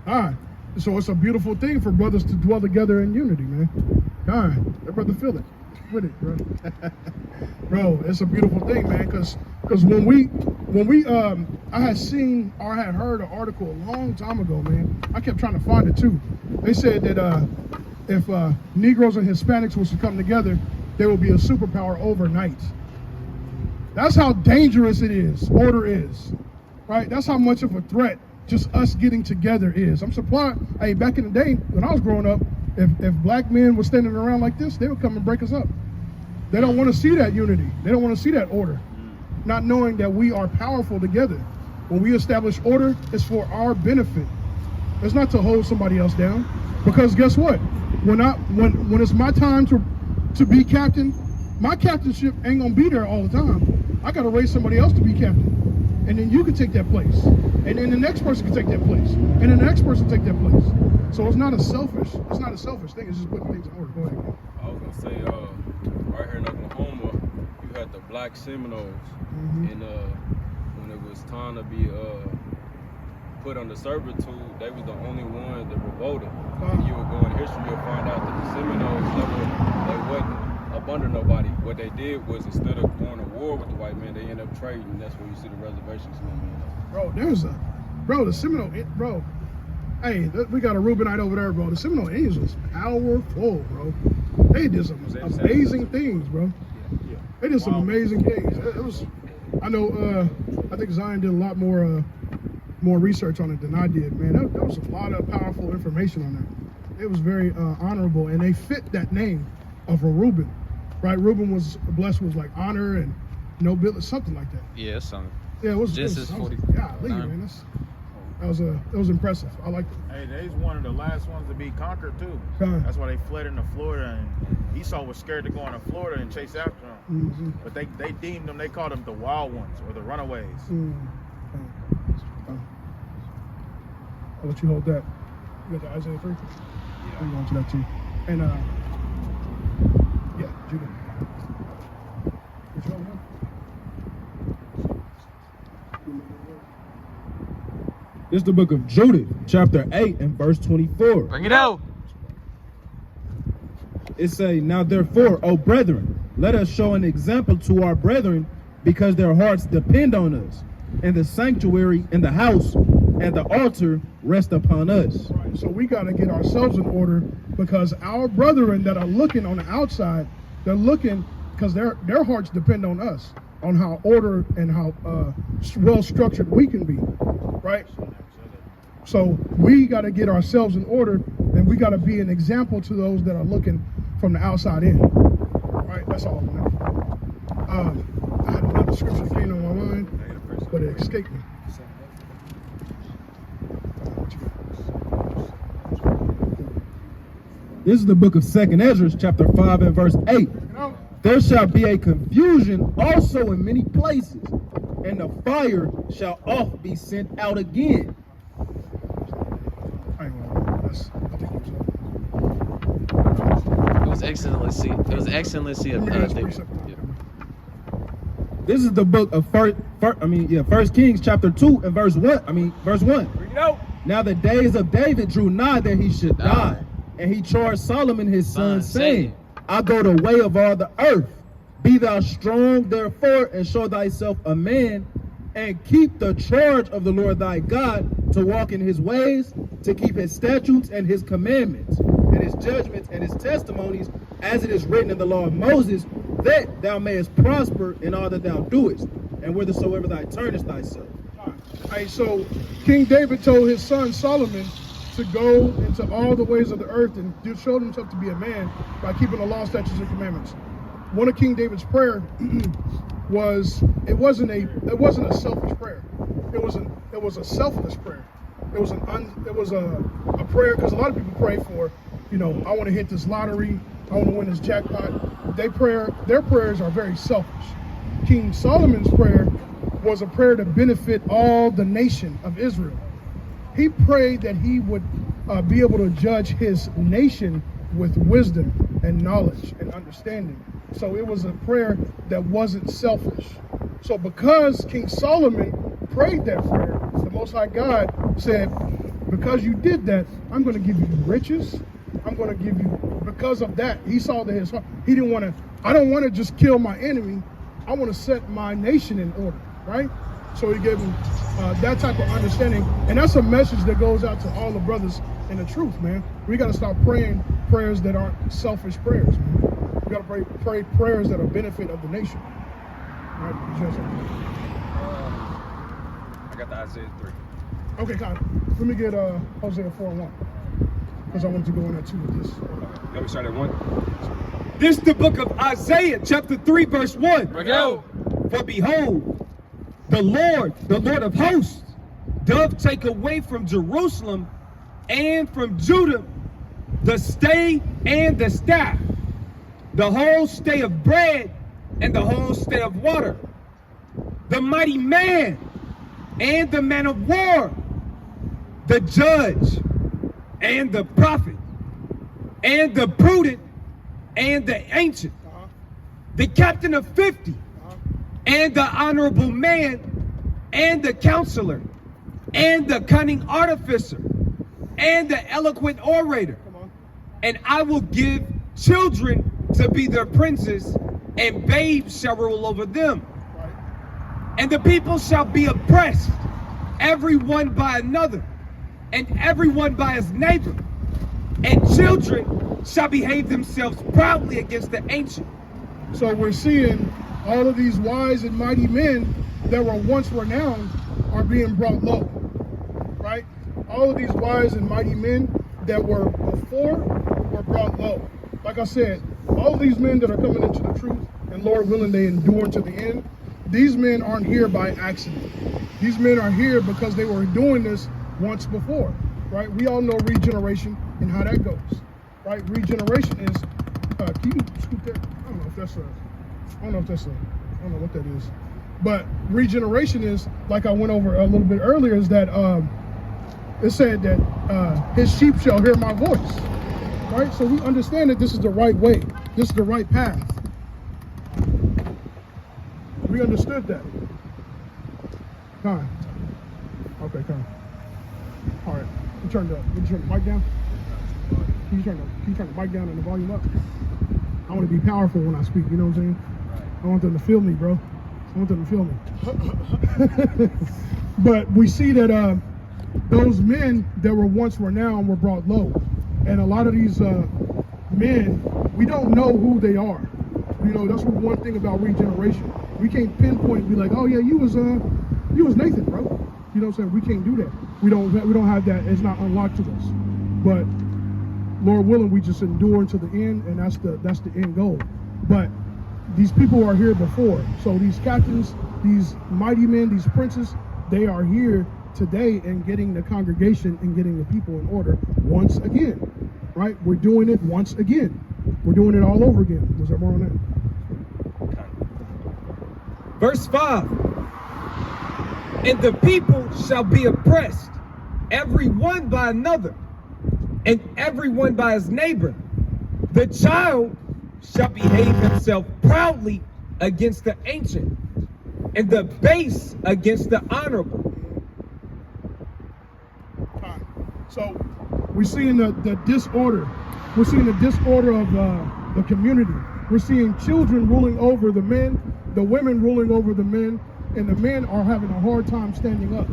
All right. So it's a beautiful thing for brothers to dwell together in unity, man. God, that brother feel it with it, bro. Bro, it's a beautiful thing, man. Because when we I had seen or I had heard an article a long time ago, man. I kept trying to find it too. They said that if Negroes and Hispanics was to come together, there would be a superpower overnight. That's how dangerous it is. Order is, right? That's how much of a threat just us getting together is. I'm surprised. Hey, back in the day when I was growing up, if black men were standing around like this, they would come and break us up. They don't want to see that unity. They don't want to see that order. Not knowing that we are powerful together. When we establish order, it's for our benefit. It's not to hold somebody else down. Because guess what? When it's my time to be captain, my captainship ain't gonna be there all the time. I gotta raise somebody else to be captain. And then you can take that place. And then the next person can take that place. And then the next person take that place. So it's not a selfish thing, it's just putting things in order. Go ahead. I was gonna say, right here in Oklahoma, you had the Black Seminoles, and when it was time to be put under servitude, they was the only ones that revolted. And you would go in history, you'll find out that the Seminoles, they wasn't up under nobody. What they did was, instead of going to war with the white man, they ended up trading. And that's where you see the reservations come in. Bro, the Seminole, bro. Hey, we got a Reubenite over there, bro. The Seminole Indians was powerful, bro. They did some amazing things, bro. They did some amazing things. It was, I know, I think Zion did a lot more research on it than I did, man. There was a lot of powerful information on there. It was very honorable, and they fit that name of a Reuben, right? Reuben was blessed with like honor and nobility, something like that. Yeah, something. Yeah, it was Genesis 40. Golly, man, it was impressive. I liked it. Hey, they's one of the last ones to be conquered too. That's why they fled into Florida, and Esau was scared to go into Florida and chase after them. But they deemed them, they called them the wild ones or the runaways. I'll let you hold that. You got the Isaiah 3? Yeah. I'm going to that too. And yeah, Judah. What you hold now? This is the book of Judith, chapter 8 and verse 24. Bring it out. It say, now therefore, O brethren, let us show an example to our brethren, because their hearts depend on us, and the sanctuary and the house and the altar rest upon us. Right. So we got to get ourselves in order, because our brethren that are looking on the outside, they're looking because their hearts depend on us, on how order and how well structured we can be, right? So we got to get ourselves in order, and we got to be an example to those that are looking from the outside in. Right? That's all. I had another scripture that came on my mind, but it escaped me. This is the book of 2nd Ezra, chapter 5 and verse 8. There shall be a confusion also in many places, and the fire shall oft be sent out again. It was excellency. It was excellency of David. This is the book of First Kings, chapter 2 and verse 1. Verse 1. Now the days of David drew nigh that he should die, and he charged Solomon his son, saying, I go the way of all the earth. Be thou strong, therefore, and show thyself a man, and keep the charge of the Lord thy God, to walk in his ways, to keep his statutes and his commandments, and his judgments and his testimonies, as it is written in the law of Moses, that thou mayest prosper in all that thou doest, and whithersoever thou turnest thyself. Hey, so King David told his son Solomon to go into all the ways of the earth and showed himself to be a man by keeping the law, statutes, and commandments. One of King David's prayer was it wasn't a selfish prayer. It was a selfless prayer. It was a prayer, because a lot of people pray for, I want to hit this lottery, I want to win this jackpot. Their prayers are very selfish. King Solomon's prayer was a prayer to benefit all the nation of Israel. He prayed that he would be able to judge his nation with wisdom and knowledge and understanding. So it was a prayer that wasn't selfish. So because King Solomon prayed that prayer, the Most High God said, because you did that, I'm going to give you riches. I'm going to give you, because of that, he saw that his heart, he didn't want to, I don't want to just kill my enemy. I want to set my nation in order, right? So he gave him that type of understanding. And that's a message that goes out to all the brothers in the truth, man. We got to stop praying prayers that aren't selfish prayers, man. We got to pray prayers that are benefit of the nation. All right, I got the Isaiah 3. okay, Con. Let me get Hosea 4:1. Because I wanted to go in there too with this. Let me start at 1. This is the book of Isaiah, chapter 3, verse 1. Bring it out. For behold, the Lord of hosts, doth take away from Jerusalem and from Judah the stay and the staff, the whole stay of bread and the whole stay of water, the mighty man and the man of war, the judge and the prophet, and the prudent and the ancient, the captain of 50, and the honorable man, and the counselor, and the cunning artificer, and the eloquent orator. And I will give children to be their princes, and babes shall rule over them. And the people shall be oppressed, every one by another, and everyone by his neighbor. And children shall behave themselves proudly against the ancient. So we're seeing all of these wise and mighty men that were once renowned are being brought low, right? All of these wise and mighty men that were before were brought low. Like I said, all of these men that are coming into the truth, and Lord willing, they endure to the end, these men aren't here by accident. These men are here because they were doing this once before, right? We all know regeneration and how that goes, right? Regeneration is, can you scoop that? I don't know if that's I don't know what that is. But regeneration is, like I went over a little bit earlier, is that it said that his sheep shall hear my voice, right? So we understand that this is the right way. This is the right path. We understood that. Con. Okay, con. All right. You turn the mic down. Can you turn the mic down and the volume up? I want to be powerful when I speak. You know what I'm saying? I want them to feel me, bro. I want them to feel me. But we see that those men that were once renowned were brought low, and a lot of these men, we don't know who they are. You know, that's one thing about regeneration. We can't pinpoint and be like, oh yeah, you was Nathan, bro. You know what I'm saying? We can't do that. We don't have that. It's not unlocked to us. But Lord willing, we just endure to the end, and that's the end goal. But these people are here before. So these captains, these mighty men, these princes, they are here today and getting the congregation and getting the people in order once again. Right? We're doing it once again. We're doing it all over again. Was there more on that? Verse 5. And the people shall be oppressed, every one by another, and every one by his neighbor. The child shall behave himself proudly against the ancient, and the base against the honorable. So we're seeing the disorder. We're seeing the disorder of the community. We're seeing children ruling over the men, the women ruling over the men, and the men are having a hard time standing up.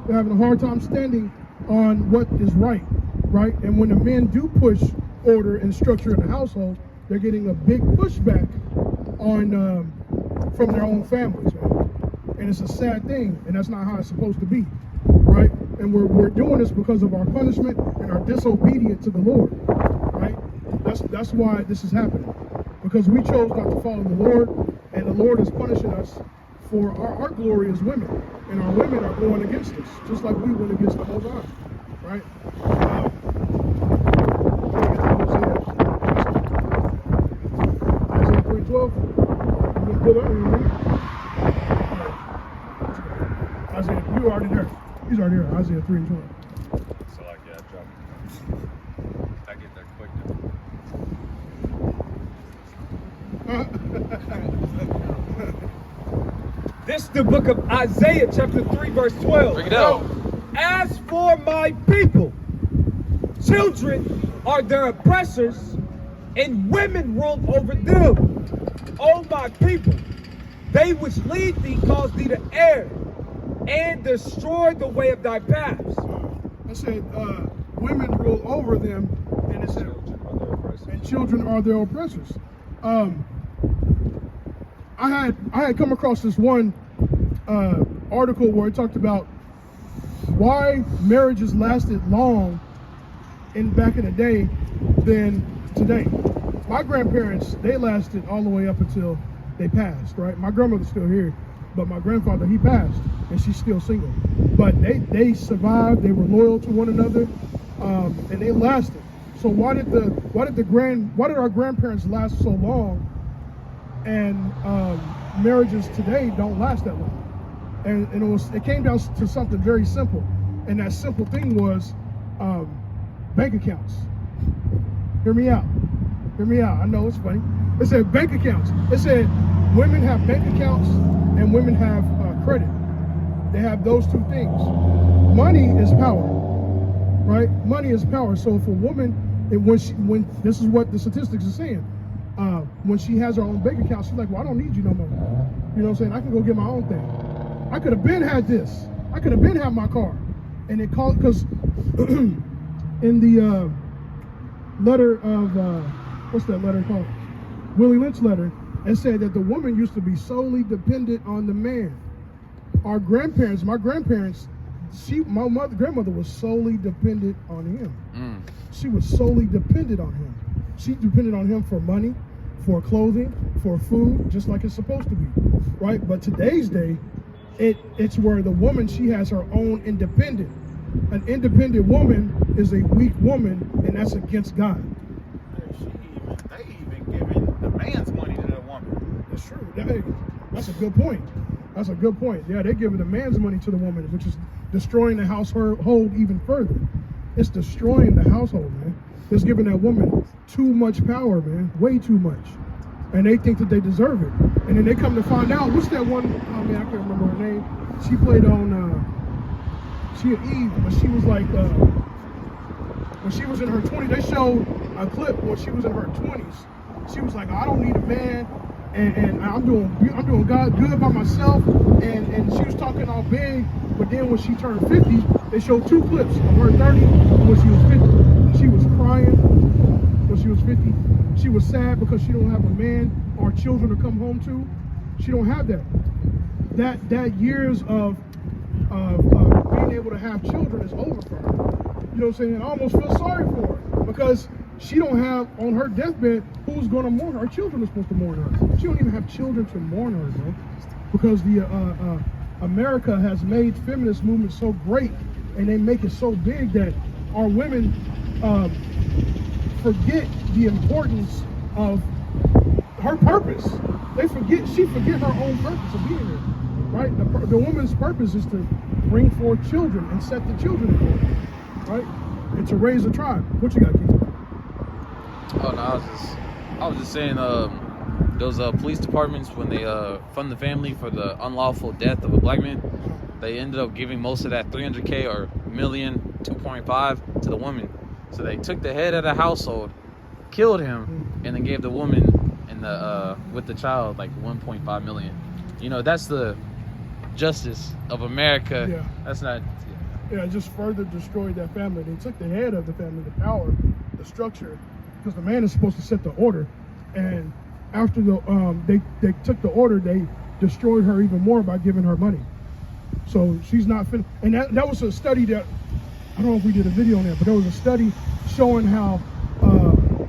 They're having a hard time standing on what is right, right? And when the men do push order and structure in the household, they're getting a big pushback on from their own families, right? And it's a sad thing, and that's not how it's supposed to be, right? And we're doing this because of our punishment and our disobedience to the Lord, right? That's why this is happening, because we chose not to follow the Lord, and the Lord is punishing us for our glory as women, and our women are going against us, just like we went against the Most High, right? Isaiah 3:12. You gonna pull that one, Isaiah, you already there. He's already there. Isaiah 3:12. So like, yeah, I dropped it. I get that quick This is the book of Isaiah, chapter 3, verse 12. Bring it out. As for my people. Children are their oppressors, and women rule over them. O my people, they which lead thee cause thee to err, and destroy the way of thy paths. I said, women rule over them, and it said, and children are their oppressors. I had come across this one article where it talked about why marriages lasted long back in the day than today. My grandparents, they lasted all the way up until they passed, right? My grandmother's still here, but my grandfather, he passed, and she's still single. But they survived, they were loyal to one another, and they lasted. So why did our grandparents last so long, and marriages today don't last that long? And it came down to something very simple, and that simple thing was bank accounts. Hear me out. I know it's funny. It said bank accounts. It said women have bank accounts and women have credit. They have those two things. Money is power, right? Money is power. So if a woman, when this is what the statistics are saying, when she has her own bank account, she's like, well, I don't need you no more. You know what I'm saying? I can go get my own thing. I could have been had this. I could have been had my car. And it called, because in the letter of, what's that letter called? Willie Lynch letter, it said that the woman used to be solely dependent on the man. Our grandparents, my grandparents, grandmother was solely dependent on him. She was solely dependent on him. She depended on him for money, for clothing, for food, just like it's supposed to be, right? But today's day, it's where the woman, she has her own independent. An independent woman is a weak woman, and that's against God. They even giving the man's money to the woman. That's true. That's a good point. That's a good point. Yeah, they're giving the man's money to the woman, which is destroying the household even further. It's destroying the household, man. It's giving that woman too much power, man. Way too much. And they think that they deserve it. And then they come to find out, what's that one, oh man, I can't remember her name. She played on, she had Eve, but she was like, when she was in her 20s, they showed a clip when she was in her 20s. She was like, I don't need a man, and I'm doing God good by myself, and she was talking all big, but then when she turned 50, they showed two clips of her 30 and when she was 50. She was crying when she was 50. She was sad because she don't have a man or children to come home to. She don't have that. That years of being able to have children is over for her. You know what I'm saying? I almost feel sorry for her because she don't have, on her deathbed, who's going to mourn her. Her children are supposed to mourn her. She don't even have children to mourn her, bro. Because the America has made feminist movement so great, and they make it so big that our women forget the importance of her purpose. She forget her own purpose of being here, right? The woman's purpose is to bring forth children and set the children in order, right? And to raise a tribe. What you got, Keith? Oh no, I was just saying, those police departments, when they fund the family for the unlawful death of a black man, they ended up giving most of that $300K or million, 2.5 to the woman. So they took the head of the household, killed him, and then gave the woman and the with the child like 1.5 million. You know, that's the justice of America. Yeah. That's not. Yeah, it just further destroyed that family. They took the head of the family, the power, the structure, because the man is supposed to set the order. And after they took the order, they destroyed her even more by giving her money. So she's not fit. And that was a study that, I don't know if we did a video on that, but there was a study showing how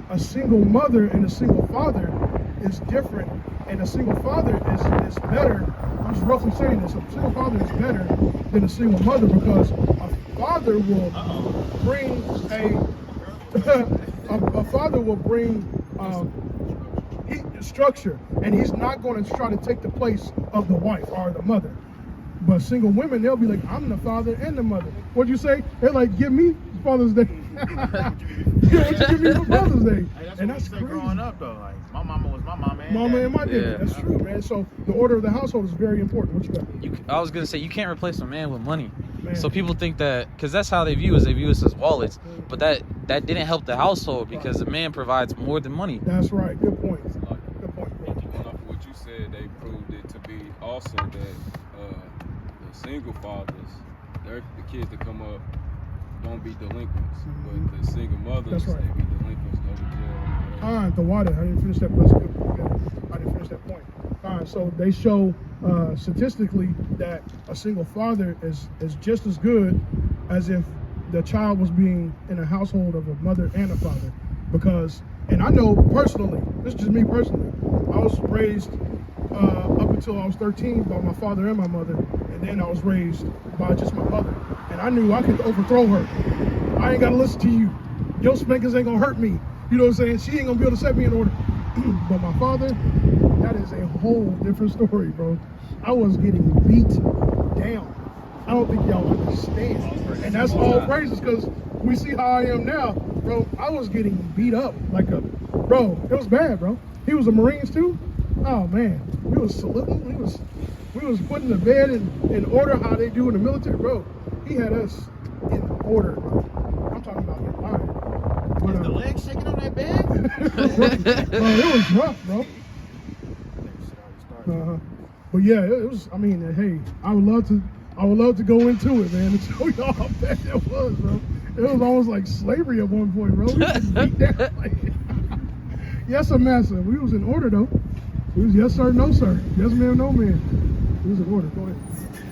a single mother and a single father is different, and a single father is better. I'm just roughly saying this. A single father is better than a single mother because a father will bring a father will bring structure, and he's not going to try to take the place of the wife or the mother. But single women, they'll be like, I'm the father and the mother. What'd you say? They're like, give me Father's Day. What you give me for Father's Day? Hey, And that's that's crazy. growing up though. Like my mama was my mama and Mama daddy. and my daddy. Yeah. That's true, man. So the order of the household is very important. What you got? I was gonna say, you can't replace a man with money. Man. So people think that, because that's how they view us. They view us as wallets, but that didn't help the household because the man provides more than money. That's right. Good point. Good point. Going off of what you said, they proved it to be also that the single fathers, the kids that come up don't be delinquents, but the single mothers, That's right. they be delinquents, go to jail. The water. I didn't finish that. That's good. I didn't finish that point. So they show statistically that a single father is just as good as if the child was being in a household of a mother and a father. Because, and I know personally, this is just me personally, I was raised up until I was 13 by my father and my mother, and then I was raised by just my mother. And I knew I could overthrow her. I ain't gotta listen to you. Your spankers ain't gonna hurt me. You know what I'm saying? She ain't gonna be able to set me in order. But my father, that is a whole different story, bro. I was getting beat down. I don't think y'all understand. And that's all praises, because we see how I am now, bro. I was getting beat up bro, it was bad, bro. He was a Marines too. Oh man, we was saluting. We was putting the bed in order how they do in the military, bro. He had us in order, bro. I'm talking about in line. But, Is the leg shaking on that bed? bro, it was rough, bro. But yeah, it was. I mean, hey, I would love to go into it, man, and show y'all how bad it was, bro. It was almost like slavery at one point, bro. We was beat down, like, yes, sir, master. We was in order though. It was yes sir, no sir. Yes ma'am, no ma'am. It was in order. Go ahead.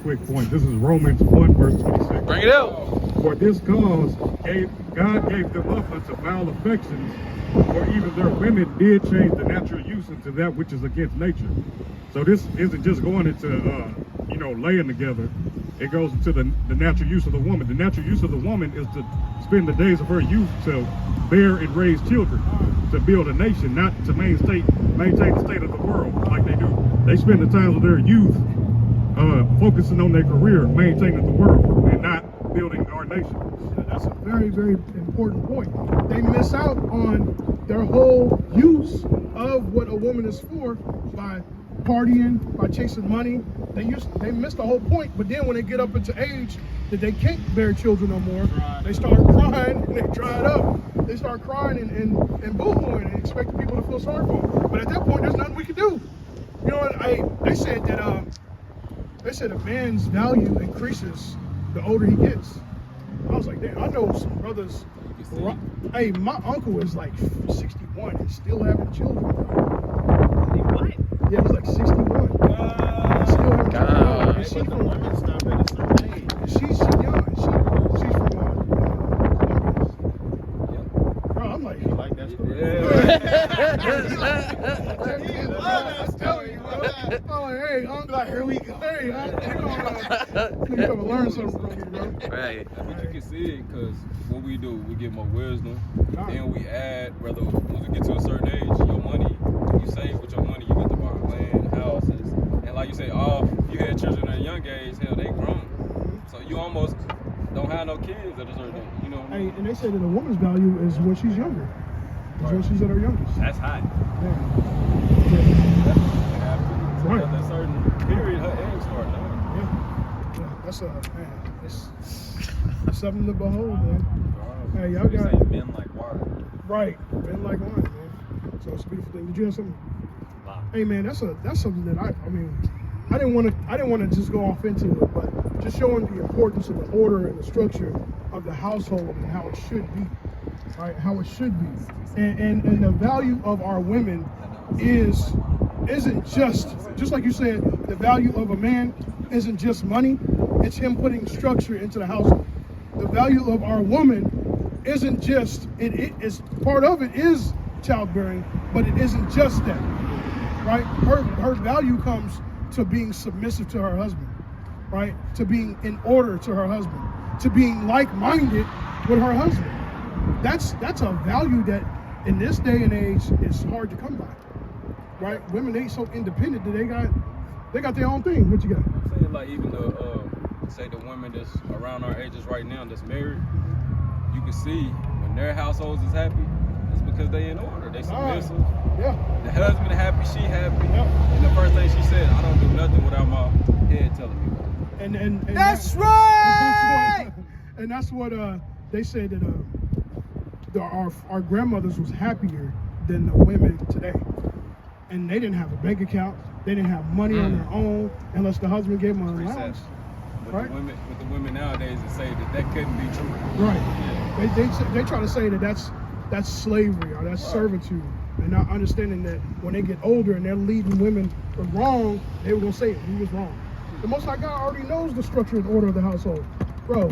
Quick point. This is Romans 1 verse 26. Bring it out. For this cause God gave them up unto foul affections, for even their women did change the natural use into that which is against nature. So this isn't just going into laying together. It goes into the natural use of the woman. The natural use of the woman is to spend the days of her youth to bear and raise children, to build a nation, not to maintain the state of the world like they do. They spend the times of their youth focusing on their career, maintaining the world, and not building our nation. That's a very, very important point. They miss out on their whole use of what a woman is for by partying, by chasing money. They miss the whole point. But then when they get up into age that they can't bear children no more, they start crying and they dry it up. They start crying and boo-hooing and expecting people to feel sorry for them. But at that point, there's nothing we can do. You know what? They said that a man's value increases the older he gets. I was like, damn, I know some brothers. Hey, my uncle is like 61 and still having children. Yeah, he's like 61. Still having children. And she from Women stop at a certain age. she's young. She's from Bro, I'm like, You like that story? I'm telling you, bro. Oh, hey, I'm like, here we go. Hey, you're gonna learn something from me, bro. Right. But you can see it because what we do, we get more wisdom. Then we add, whether when we get to a certain age, your money, you save with your money, you get to buy land, houses. And like you say, you had children at a young age, hell, they grown. So you almost don't have no kids at a certain age, you know what I mean? Hey, and they say that a woman's value is when she's younger. Is when she's at her youngest. That's hot. Yeah. Right. At a certain period, her eggs start dying. Yeah, that's it's something to behold, man. Hey, y'all got men like water. right, men like wine, man. So it's a beautiful thing. Did you have something? Hey, man, that's something that I mean, I didn't want to just go off into it, but just showing the importance of the order and the structure of the household and how it should be, right? How it should be, and the value of our women isn't just like you said, the value of a man isn't just money, it's him putting structure into the household. The value of our woman isn't just, it is part of it is childbearing, but it isn't just that, right? Her value comes to being submissive to her husband, right? To being in order to her husband, to being like-minded with her husband. That's a value that in this day and age is hard to come by. Right, women ain't so independent that they got their own thing. What you got? I'm saying like even say the women that's around our ages right now that's married, you can see when their households is happy, it's because they in order. They submissive. Yeah. The husband happy, she happy. Yeah. And the first thing she said, I don't do nothing without my head telling me. And That's that- right! And that's what they say that our grandmothers was happier than the women today. And they didn't have a bank account. They didn't have money on their own unless the husband gave them an allowance. With Right. the women nowadays that say that couldn't be true. Right. They try to say that that's slavery or that's servitude, and not understanding that when they get older and they're leading women wrong, they were gonna say it. He was wrong. The Most High God already knows the structure and order of the household, bro.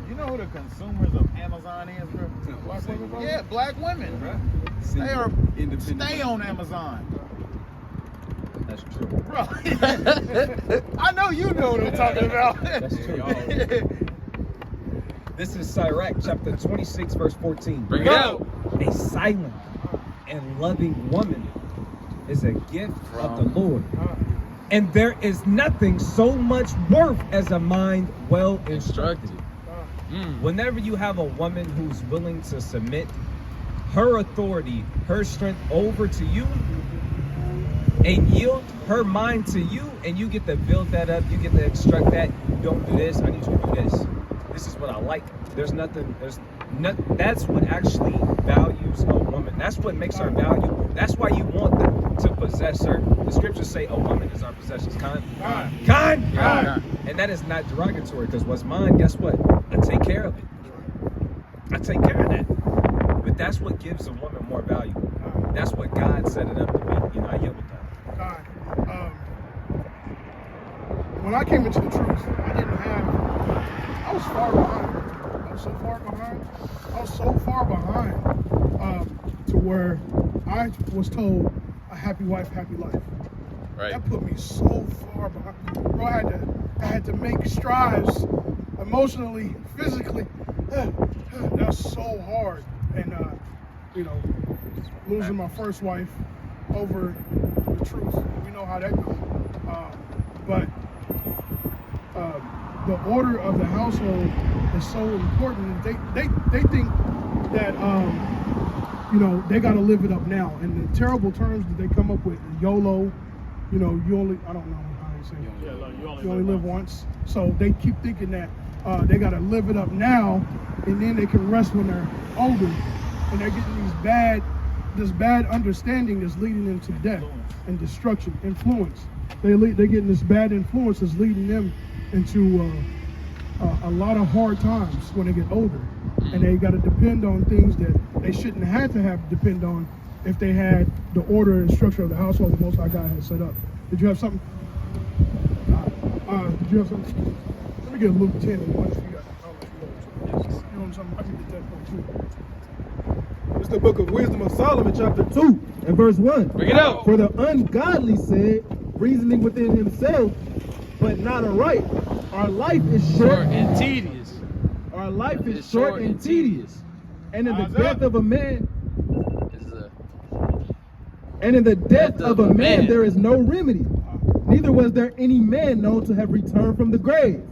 You know who the consumers of Amazon is, bro? Black women, bro? Yeah, black women, bro. Single, They are independent. stay on Amazon. That's true. Bro, I know you know what I'm talking about. That's true. This is Sirach chapter 26, verse 14. Bring it out. A silent and loving woman is a gift of the Lord. And there is nothing so much worth as a mind well instructed. Whenever you have a woman who's willing to submit her authority, her strength over to you, and yield her mind to you, and you get to build that up, you get to extract that. You don't do this, I need you to do this. This is what I like. That's what actually values a woman. That's what makes her valuable. That's why you want to possess her. The scriptures say a woman is our possessions. Con. And that is not derogatory, because what's mine, guess what? I take care of it. I take care of that. But that's what gives a woman more value. That's what God set it up to be. You know, I yield with that. When I came into the truth, I was far behind. I was so far behind to where I was told a happy wife, happy life. Right. That put me so far behind. Bro, I had to make strides emotionally, physically. That's so hard. And losing my first wife over the truth, we know how that goes. But the order of the household is so important. They think that they got to live it up now. And the terrible terms that they come up with, YOLO, I don't know how they say it. You only live once. So they keep thinking that they got to live it up now, and then they can rest when they're older. And they're getting this bad understanding that's leading them to death and destruction, influence. They're getting this bad influence that's leading them into a lot of hard times when they get older. And they got to depend on things that they shouldn't have to depend on if they had the order and structure of the household the Most High God has set up. Did you have something? Did you have something? Let me get Luke 10 and 1 if you got it. You know something? I can get that point too. It's the book of Wisdom of Solomon, chapter 2, and verse 1. Bring it out. For the ungodly said, reasoning within himself, but not aright. Our life is short and tedious. Our life is short and tedious. And in the death of a man, there is no remedy. Neither was there any man known to have returned from the grave.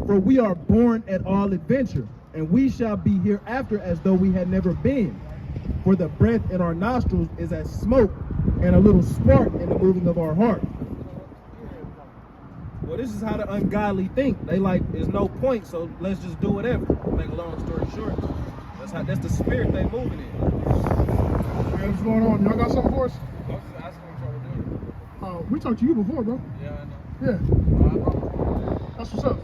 For we are born at all adventure, and we shall be hereafter as though we had never been. For the breath in our nostrils is as smoke, and a little spark in the moving of our heart. Well, this is how the ungodly think. They like, there's no point, so let's just do whatever. Make a long story short, that's the spirit they moving in. Hey, what's going on? Y'all got something for us? We talked to you before, bro. Yeah, I know. Yeah. That's what's up.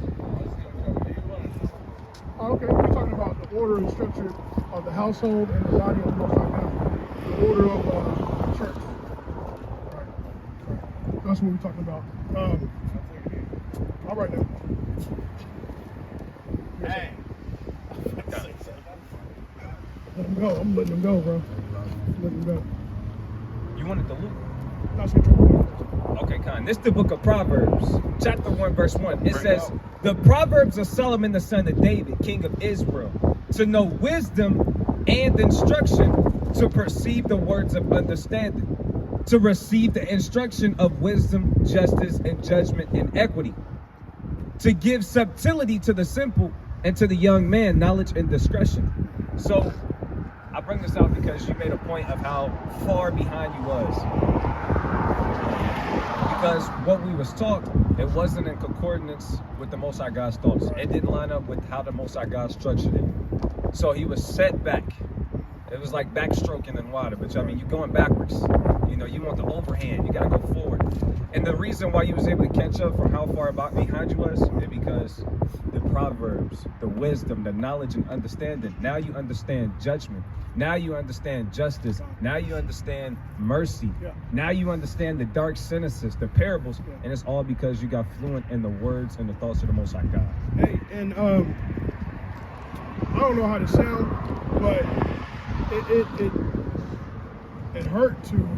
Oh, okay. We're talking about the order and structure of the household and the body of the Most High God. The order of the church. Right. That's what we're talking about. All right now. Hey. Let him go. I'm letting him go, bro. Let him go. You wanted to look? That's what you're doing. Okay, Khan. This is the book of Proverbs, chapter 1, verse 1. It says, the Proverbs of Solomon, the son of David, king of Israel, to know wisdom and instruction, to perceive the words of understanding, to receive the instruction of wisdom, justice, and judgment and equity, to give subtlety to the simple, and to the young man knowledge and discretion. So I bring this out because you made a point of how far behind you was. Because what we was taught, it wasn't in concordance with the Most High God's thoughts. It didn't line up with how the Most High God structured it. So he was set back. It was like backstroking in water, but I mean, you're going backwards. You know, you want the overhand, you gotta go forward. And the reason why you was able to catch up from how far behind you was is because the Proverbs, the wisdom, the knowledge and understanding. Now you understand judgment. Now you understand justice. Now you understand mercy. Now you understand the dark sentences, the parables, and it's all because you got fluent in the words and the thoughts of the Most High God. Hey, and I don't know how to sound, but it hurt to.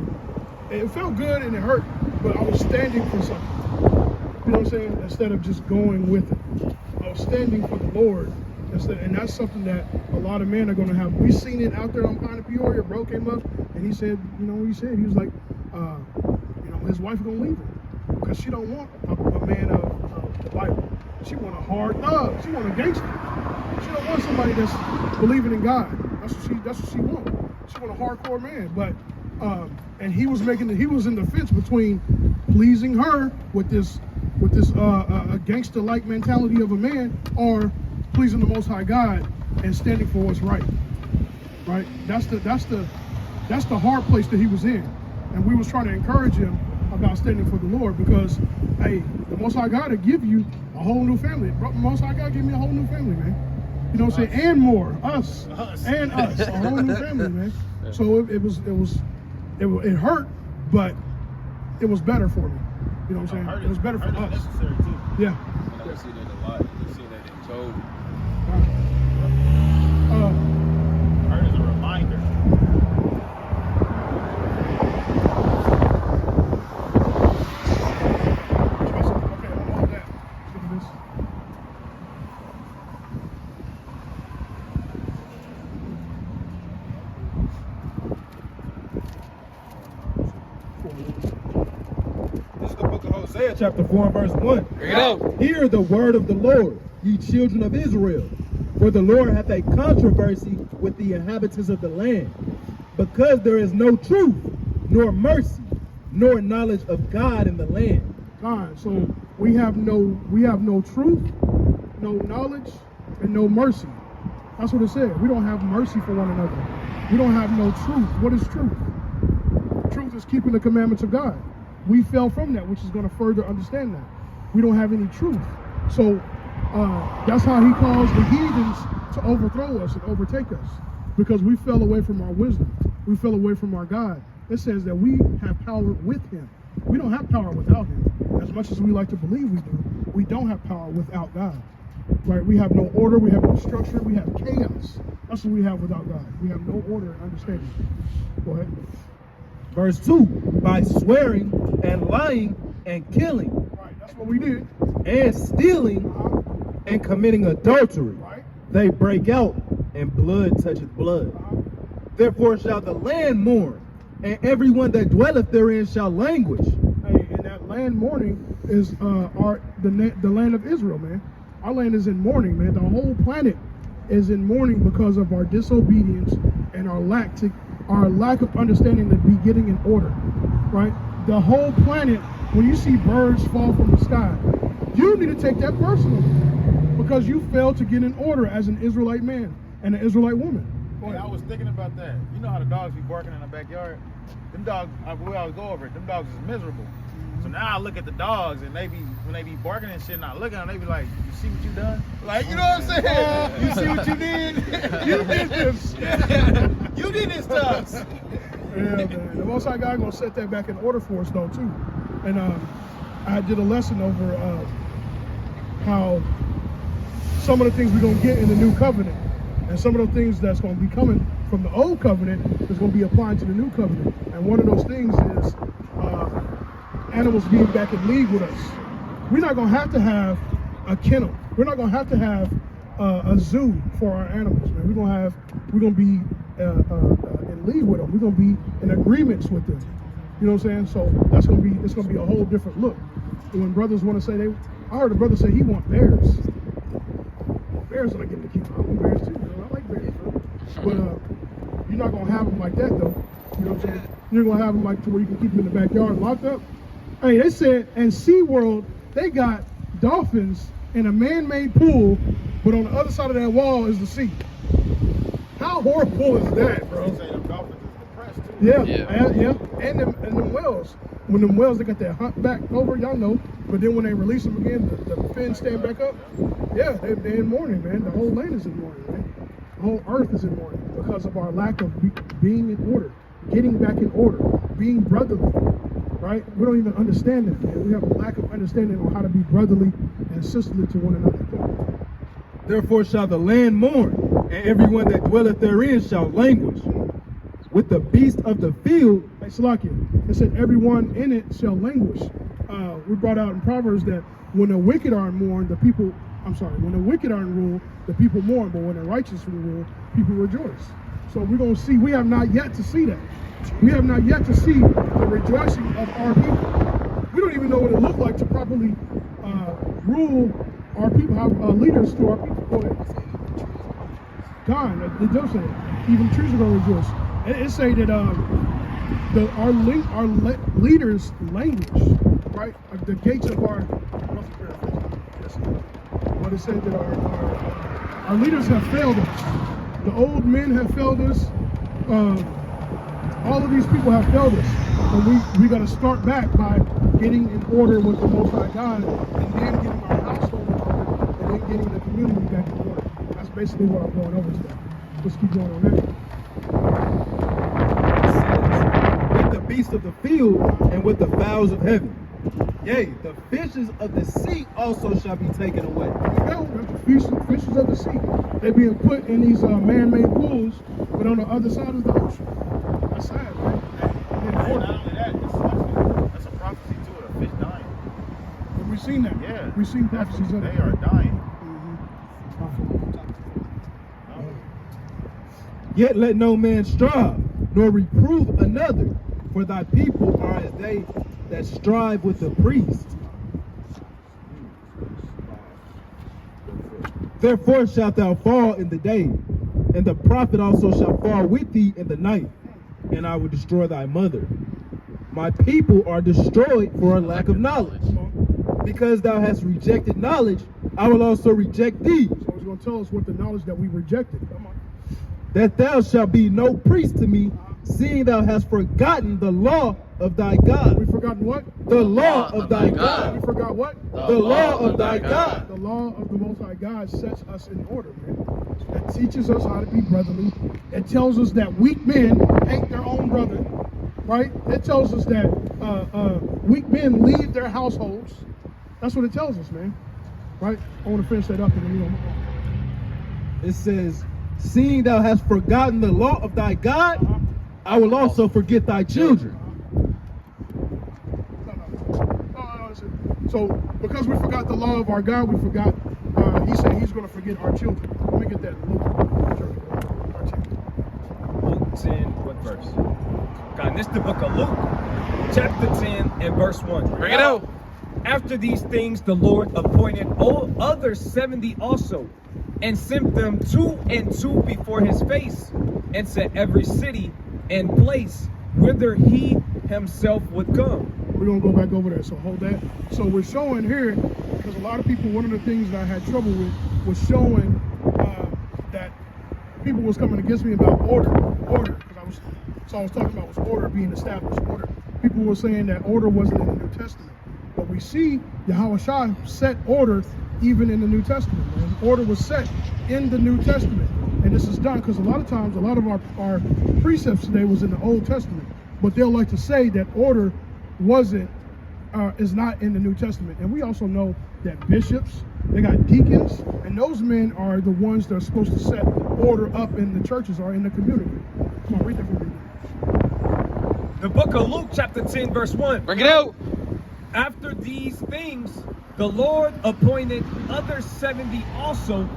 It felt good and it hurt, but I was standing for something. You know what I'm saying? Instead of just going with it, I was standing for the Lord. And that's something that a lot of men are going to have. We've seen it out there on Pine and Peoria. Bro came up and he said, you know what he said? He was like, you know, his wife going to leave him because she don't want a man of the Bible. She want a hard thug. She want a gangster. She don't want somebody that's believing in God. That's what she want. She want a hardcore man. But and he was in the fence between pleasing her with this a gangster-like mentality of a man, or pleasing the Most High God and standing for what's right. Right? That's the hard place that he was in. And we was trying to encourage him about standing for the Lord, because hey, the Most High God will give you a whole new family. The Most High God gave me a whole new family, man. You know what I'm saying? And more. Us. And us. A whole new family, man. So it hurt, but it was better for me. You know what I'm saying? It was better for us. Necessary too. Yeah. I see that a lot. You see that in Job. Hurt is a reminder. This is the book of Hosea, chapter 4 and verse 1. Bring it out. Hear the word of the Lord, ye children of Israel. For the Lord hath a controversy with the inhabitants of the land, because there is no truth, nor mercy, nor knowledge of God in the land. God, so we have no truth, no knowledge, and no mercy. That's what it said. We don't have mercy for one another. We don't have no truth. What is truth? Truth is keeping the commandments of God. We fell from that, which is going to further understand that. We don't have any truth. So that's how he caused the heathens to overthrow us and overtake us, because we fell away from our wisdom. We fell away from our God. It says that we have power with him. We don't have power without him. As much as we like to believe we do, we don't have power without God. Right? We have no order, we have no structure, we have chaos. That's what we have without God. We have no order and understanding. Go ahead. Verse 2, by swearing and lying and killing Right, that's what we did. and stealing and committing adultery, Right? they break out, and blood toucheth blood. Therefore shall the land mourn, and everyone that dwelleth therein shall languish. Hey, and that land mourning is the land of Israel, man. Our land is in mourning, man. The whole planet is in mourning because of our disobedience and our lack of understanding the beginning in order, right? The whole planet, when you see birds fall from the sky, you need to take that personally, because you failed to get in order as an Israelite man and an Israelite woman. Boy, I was thinking about that. You know how the dogs be barking in the backyard? Them dogs, we always go over it. Them dogs is miserable. So now I look at the dogs, and when they be barking and shit, and I look at them, they be like, "You see what you done?" Like, you know what I'm saying? You see what you did? You did this. You did this to us. Yeah, man. The Most High God gonna set that back in order for us, though, too. And I did a lesson over how some of the things we're gonna get in the new covenant, and some of the things that's gonna be coming from the old covenant is gonna be applied to the new covenant. And one of those things is animals being back in league with us. We're not gonna have to have a kennel. We're not gonna have to have a zoo for our animals, man. We're gonna be in league with them. We're gonna be in agreements with them. You know what I'm saying? So it's gonna be a whole different look. And when brothers want to say I heard a brother say he want bears. Bears are not getting to keep. I want bears too. I like bears, bro. But You're not gonna have them like that though. You know what I'm saying? You're gonna have them like to where you can keep them in the backyard locked up. Hey, they said in SeaWorld they got dolphins in a man-made pool, but on the other side of that wall is the sea. How horrible is that, bro? They say them dolphins is depressed too. Yeah. And them whales. When them whales, they got that hump back over, y'all know. But then when they release them again, the fins stand back up. Yeah, they're in mourning, man. The whole land is in mourning, man. The whole earth is in mourning because of our lack of being in order, getting back in order, being brotherly, right? We don't even understand that, man. We have a lack of understanding on how to be brotherly and sisterly to one another. Therefore shall the land mourn, and everyone that dwelleth therein shall languish. With the beast of the field, Hey, Salakia, it said everyone in it shall languish. We brought out in Proverbs that when the wicked are in mourn, when the wicked are in rule, the people mourn, but when the righteous rule, people rejoice. So we're going to see, we have not yet to see that. We have not yet to see the rejoicing of our people. We don't even know what it looked like to properly rule our people, have leaders to our people. Go ahead. God, the Joe said, even trees are going to rejoice. It say that our leaders' language, right? The gates of our, but it said that our leaders have failed us. The old men have failed us. All of these people have failed us. And we got to start back by getting in order with the Most High God, and then getting our household in order, and then getting the community back in order. That's basically what I'm going over today. Let's keep going on that. with the beasts of the field, and with the fowls of heaven. Yea, the fishes of the sea also shall be taken away. The fishes of the sea. They're being put in these man-made pools, but on the other side is the ocean. That's sad, man. And not only that, that's a prophecy too of fish dying. But we've seen that. Yeah. We've seen prophecies of it. They are dying. Yet let no man strive, nor reprove another, for thy people are as they that strive with the priest. Therefore shalt thou fall in the day, and the prophet also shall fall with thee in the night, and I will destroy thy mother. My people are destroyed for a lack of knowledge. Because thou hast rejected knowledge, I will also reject thee. So he's going to tell us what the knowledge that we rejected. Come on. That thou shalt be no priest to me, seeing thou hast forgotten the law of thy God. We forgotten what? The law of thy God. We forgot what? The law of thy God. The law of the Most High God sets us in order, man. It teaches us how to be brotherly. It tells us that weak men hate their own brother, right? It tells us that weak men leave their households. That's what it tells us, man. Right? I want to finish that up and then we're going to move on. It says, seeing thou hast forgotten the law of thy God, I will also forget thy children. No. So, because we forgot the law of our God, we forgot, he said he's going to forget our children. Let me get that in Luke 10, what verse? God, this is the book of Luke, chapter 10 and verse 1. Bring it out. After these things, the Lord appointed all other 70 also, and sent them 2 and 2 before his face, and to every city and place whither he himself would come. We're going to go back over there, so hold that. So we're showing here, because a lot of people, one of the things that I had trouble with was showing that people was coming against me about order, because I was talking about was order being established, order. People were saying that order wasn't in the New Testament. But we see Yahushua set order even in the New Testament, man. Order was set in the New Testament. And this is done because a lot of times, a lot of our precepts today was in the Old Testament. But they'll like to say that order is not in the New Testament. And we also know that bishops, they got deacons, and those men are the ones that are supposed to set order up in the churches or in the community. Come on, read that for me. The book of Luke, chapter 10, verse 1. Bring it out. After these things, the Lord appointed other 70 also,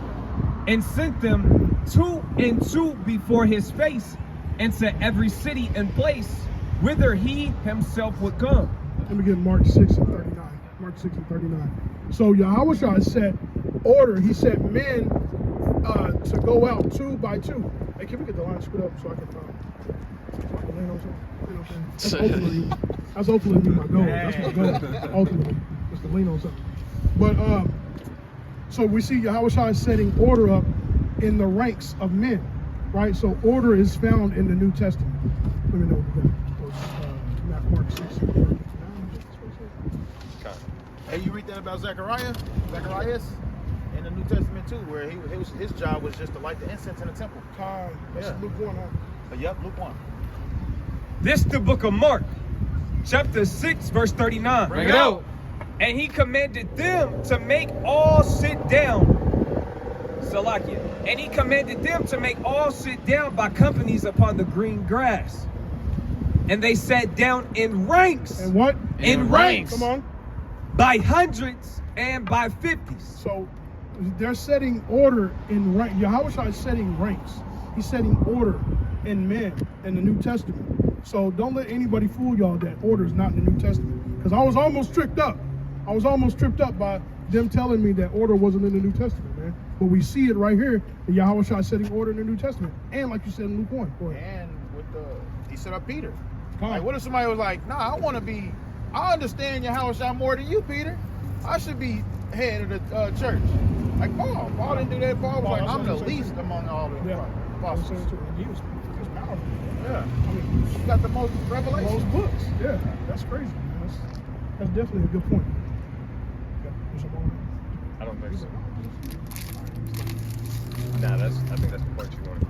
and sent them 2 and 2 before his face, and to every city and place whither he himself would come. Let me get Mark 6 and 39. Mark 6 and 39. So Yahushua set order. He set men to go out 2 by 2. Hey, can we get the line screwed up so I can lean on something? You know what I'm saying? That's ultimately my goal. That's my goal. Ultimately, is to lean on something. But so we see Yahushua is setting order up in the ranks of men, right? So order is found in the New Testament. Let me know what we got. Mark 6. Hey, you read that about Zacharias in the New Testament too, where his job was just to light the incense in the temple. That's Luke 1, huh? Yep, Luke 1. This the book of Mark, chapter 6, verse 39. Bring it out. And he commanded them to make all sit down. Salakia. And he commanded them to make all sit down by companies upon the green grass. And they sat down in ranks. And what? In ranks. Come on. By hundreds and by 50s. So they're setting order in rank. Yahushua is setting ranks. He's setting order in men in the New Testament. So don't let anybody fool y'all that order is not in the New Testament. Because I was almost tripped up. I was almost tripped up by them telling me that order wasn't in the New Testament, man. But we see it right here, that Yahushua is setting order in the New Testament. And like you said in Luke 1. Go ahead. And he set up Peter. Like, what if somebody was like, nah, I understand Yahushua more than you, Peter. I should be head of the church. Like Paul didn't do that. Paul was like, I'm the least among all the apostles. He was powerful. Yeah. I mean, you got the most revelation. Most books. Yeah, that's crazy, man. That's definitely a good point. I don't think so. Nah, I think that's the point you wanted.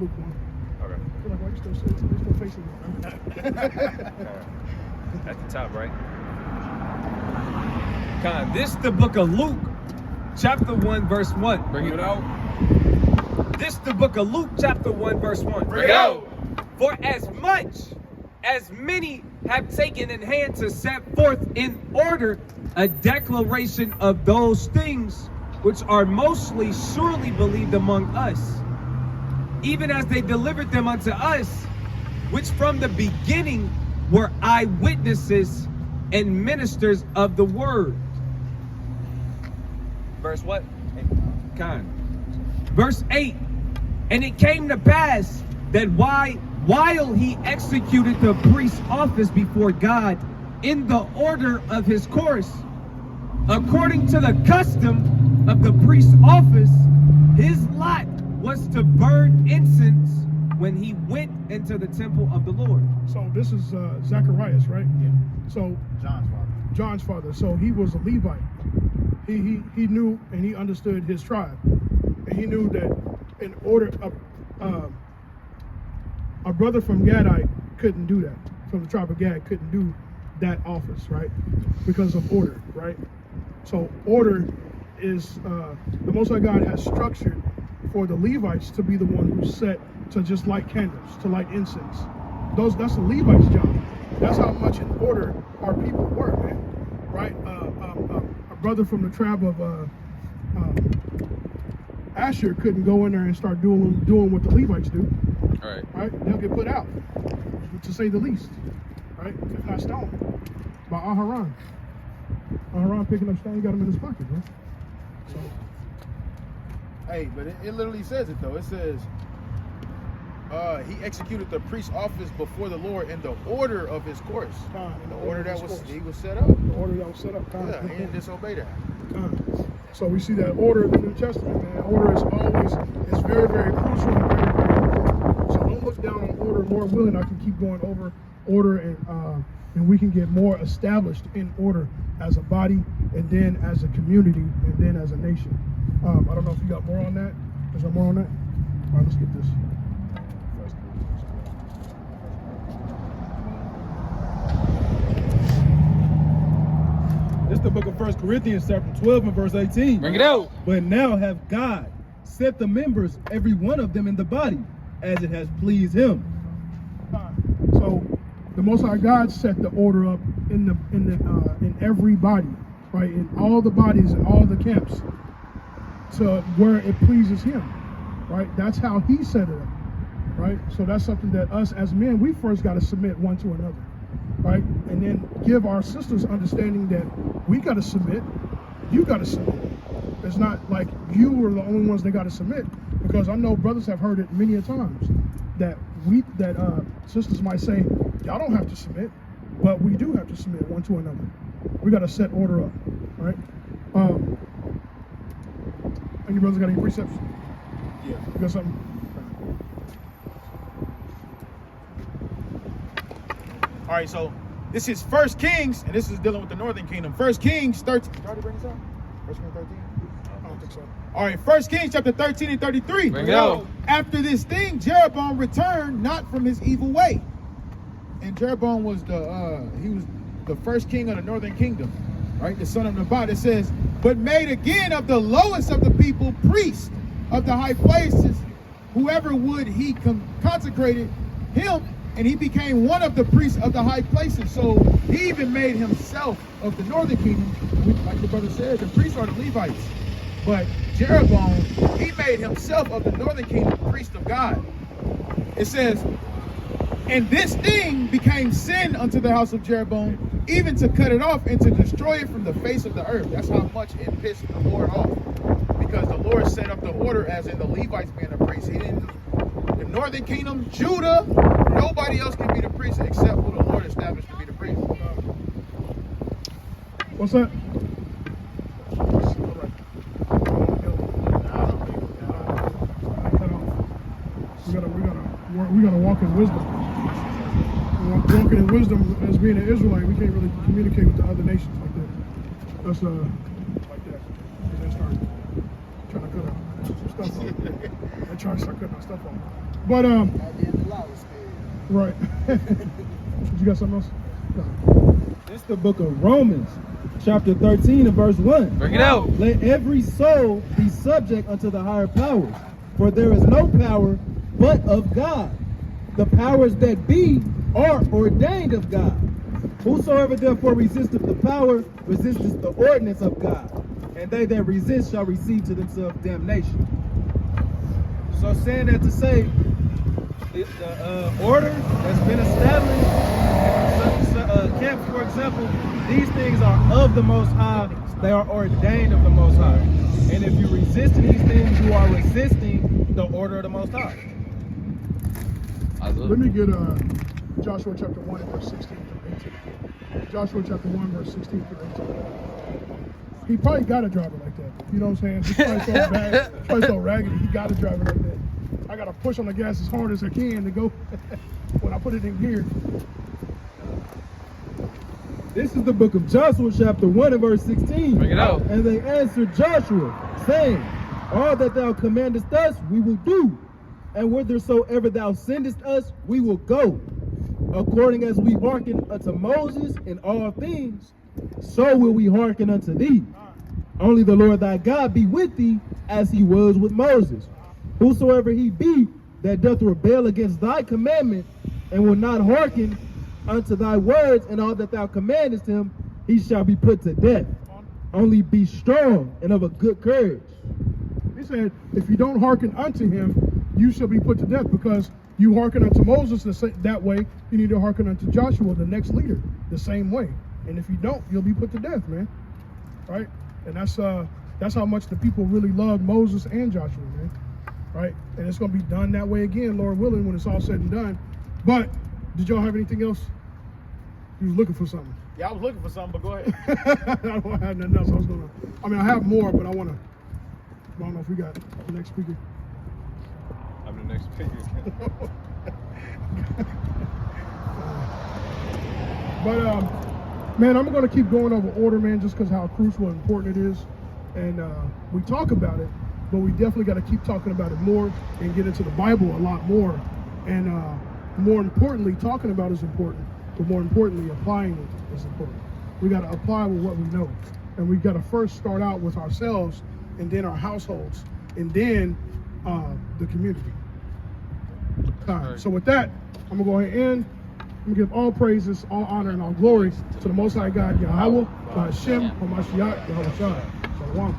Luke 1. Okay. I feel like why you still facing me? At the top, right? God, this the book of Luke, chapter 1, verse 1. Bring it out. This the book of Luke, chapter 1, verse 1. Bring it out. For as much as many have taken in hand to set forth in order a declaration of those things which are mostly surely believed among us, even as they delivered them unto us, which from the beginning were eyewitnesses and ministers of the word. Verse what? Verse 8. And it came to pass that while he executed the priest's office before God in the order of his course, according to the custom of the priest's office, his lot was to burn incense when he went into the temple of the Lord. So this is Zacharias, right? Yeah. So John's father. So he was a Levite. He knew and he understood his tribe, and he knew that in order a brother from Gadite couldn't do that. From the tribe of Gad couldn't do that office, right? Because of order, right? So order is the Most High God has structured for the Levites to be the one who's set to just light candles, to light incense. That's the Levites' job. That's how much in order our people were, man. Right? A brother from the tribe of Asher couldn't go in there and start doing what the Levites do. Right? They'll get put out, to say the least. Right? If not stoned by Aharon. Aharon picking up stone, he got him in his pocket, bro. So. Hey, but it literally says it though. It says he executed the priest's office before the Lord in the order of his course. In the order that he was set up. The order that was set up. Yeah, he didn't disobey that. So we see that order in the New Testament, man. Order is very, very crucial and very, very important. So don't look down on order. Lord willing, I can keep going over order and we can get more established in order as a body, and then as a community, and then as a nation. I don't know if you got more on that. Is there more on that? All right, let's get this. This is the book of 1 Corinthians chapter 12 and verse 18. Bring it out. But now have God set the members, every one of them in the body, as it has pleased him. So the Most High God set the order up in every body, right? In all the bodies and all the camps, to where it pleases him, right? That's how he set it up, right? So that's something that us as men, we first got to submit one to another, right? And then give our sisters understanding that we got to submit, you got to submit. It's not like you are the only ones that got to submit, because because I know brothers have heard it many a times that sisters might say, y'all don't have to submit, but we do have to submit one to another. We got to set order up, right? Any brothers got any precepts? Yeah. You got something? All right, so this is 1 Kings, and this is dealing with the Northern Kingdom. 1 Kings 13. Did you already bring this up? 1 Kings 13? I don't think so. All right, 1 Kings chapter 13 and 33. Bring it out. After this thing, Jeroboam returned not from his evil way. And Jeroboam was the first king of the Northern Kingdom, right? The son of Nebat. It says, but made again of the lowest of the people priests of the high places, whoever would he consecrated him, and he became one of the priests of the high places. So he even made himself of the Northern Kingdom, like the brother said, the priests are the Levites. But Jeroboam, he made himself of the Northern Kingdom priest of God. It says, and this thing became sin unto the house of Jeroboam, even to cut it off and to destroy it from the face of the earth. That's how much it pissed the Lord off. Because the Lord set up the order as in the Levites being a priest. He didn't, the Northern Kingdom, Judah, nobody else can be the priest except who the Lord established to be the priest. What's that? We gotta walk in wisdom. Walking in wisdom as being an Israelite, we can't really communicate with the other nations like that. That's like that. They start trying to cut out some stuff off. They try to start cutting our stuff off. But right. You got something else? No. It's the book of Romans, chapter 13 and verse 1. Bring it out. Let every soul be subject unto the higher powers, for there is no power but of God. The powers that be are ordained of God. Whosoever therefore resisteth the power, resisteth the ordinance of God. And they that resist shall receive to themselves damnation. So saying that to say, the order that's been established, camps, for example, these things are of the Most High. They are ordained of the Most High. And if you resist these things, you are resisting the order of the Most High. Let me get Joshua chapter 1 and verse 16 through 18. Joshua chapter 1 verse 16 through 18. He probably got to drive it like that. You know what I'm saying? He's probably so bad, probably so raggedy, he got to drive it like that. I got to push on the gas as hard as I can to go when I put it in gear. This is the book of Joshua chapter 1 and verse 16. Bring it out. And they answered Joshua, saying, all that thou commandest us, we will do. And whithersoever thou sendest us, we will go. According as we hearken unto Moses in all things, so will we hearken unto thee. Only the Lord thy God be with thee, as he was with Moses. Whosoever he be that doth rebel against thy commandment, and will not hearken unto thy words and all that thou commandest him, he shall be put to death. Only be strong and of a good courage. He said, if you don't hearken unto him, you shall be put to death, because you hearken unto Moses that way, you need to hearken unto Joshua, the next leader, the same way. And if you don't, you'll be put to death, man. Right? And that's how much the people really loved Moses and Joshua, man. Right? And it's going to be done that way again, Lord willing, when it's all said and done. But did y'all have anything else? You was looking for something. Yeah, I was looking for something, but go ahead. I don't have nothing else. I have more, but I don't know if we got the next speaker. I'm the next speaker. But man, I'm gonna keep going over order, man, just because how crucial and important it is. And we talk about it, but we definitely got to keep talking about it more and get into the Bible a lot more. And more importantly, talking about is important, but more importantly, applying it is important. We got to apply with what we know, and we got to first start out with ourselves, and then our households, and then the community. All right, so with that, I'm gonna go ahead and end. I'm gonna give all praises, all honor, and all glory to the Most High God, Yahweh, Hashem, Hamashiach, Yahweh Shai. Shalom.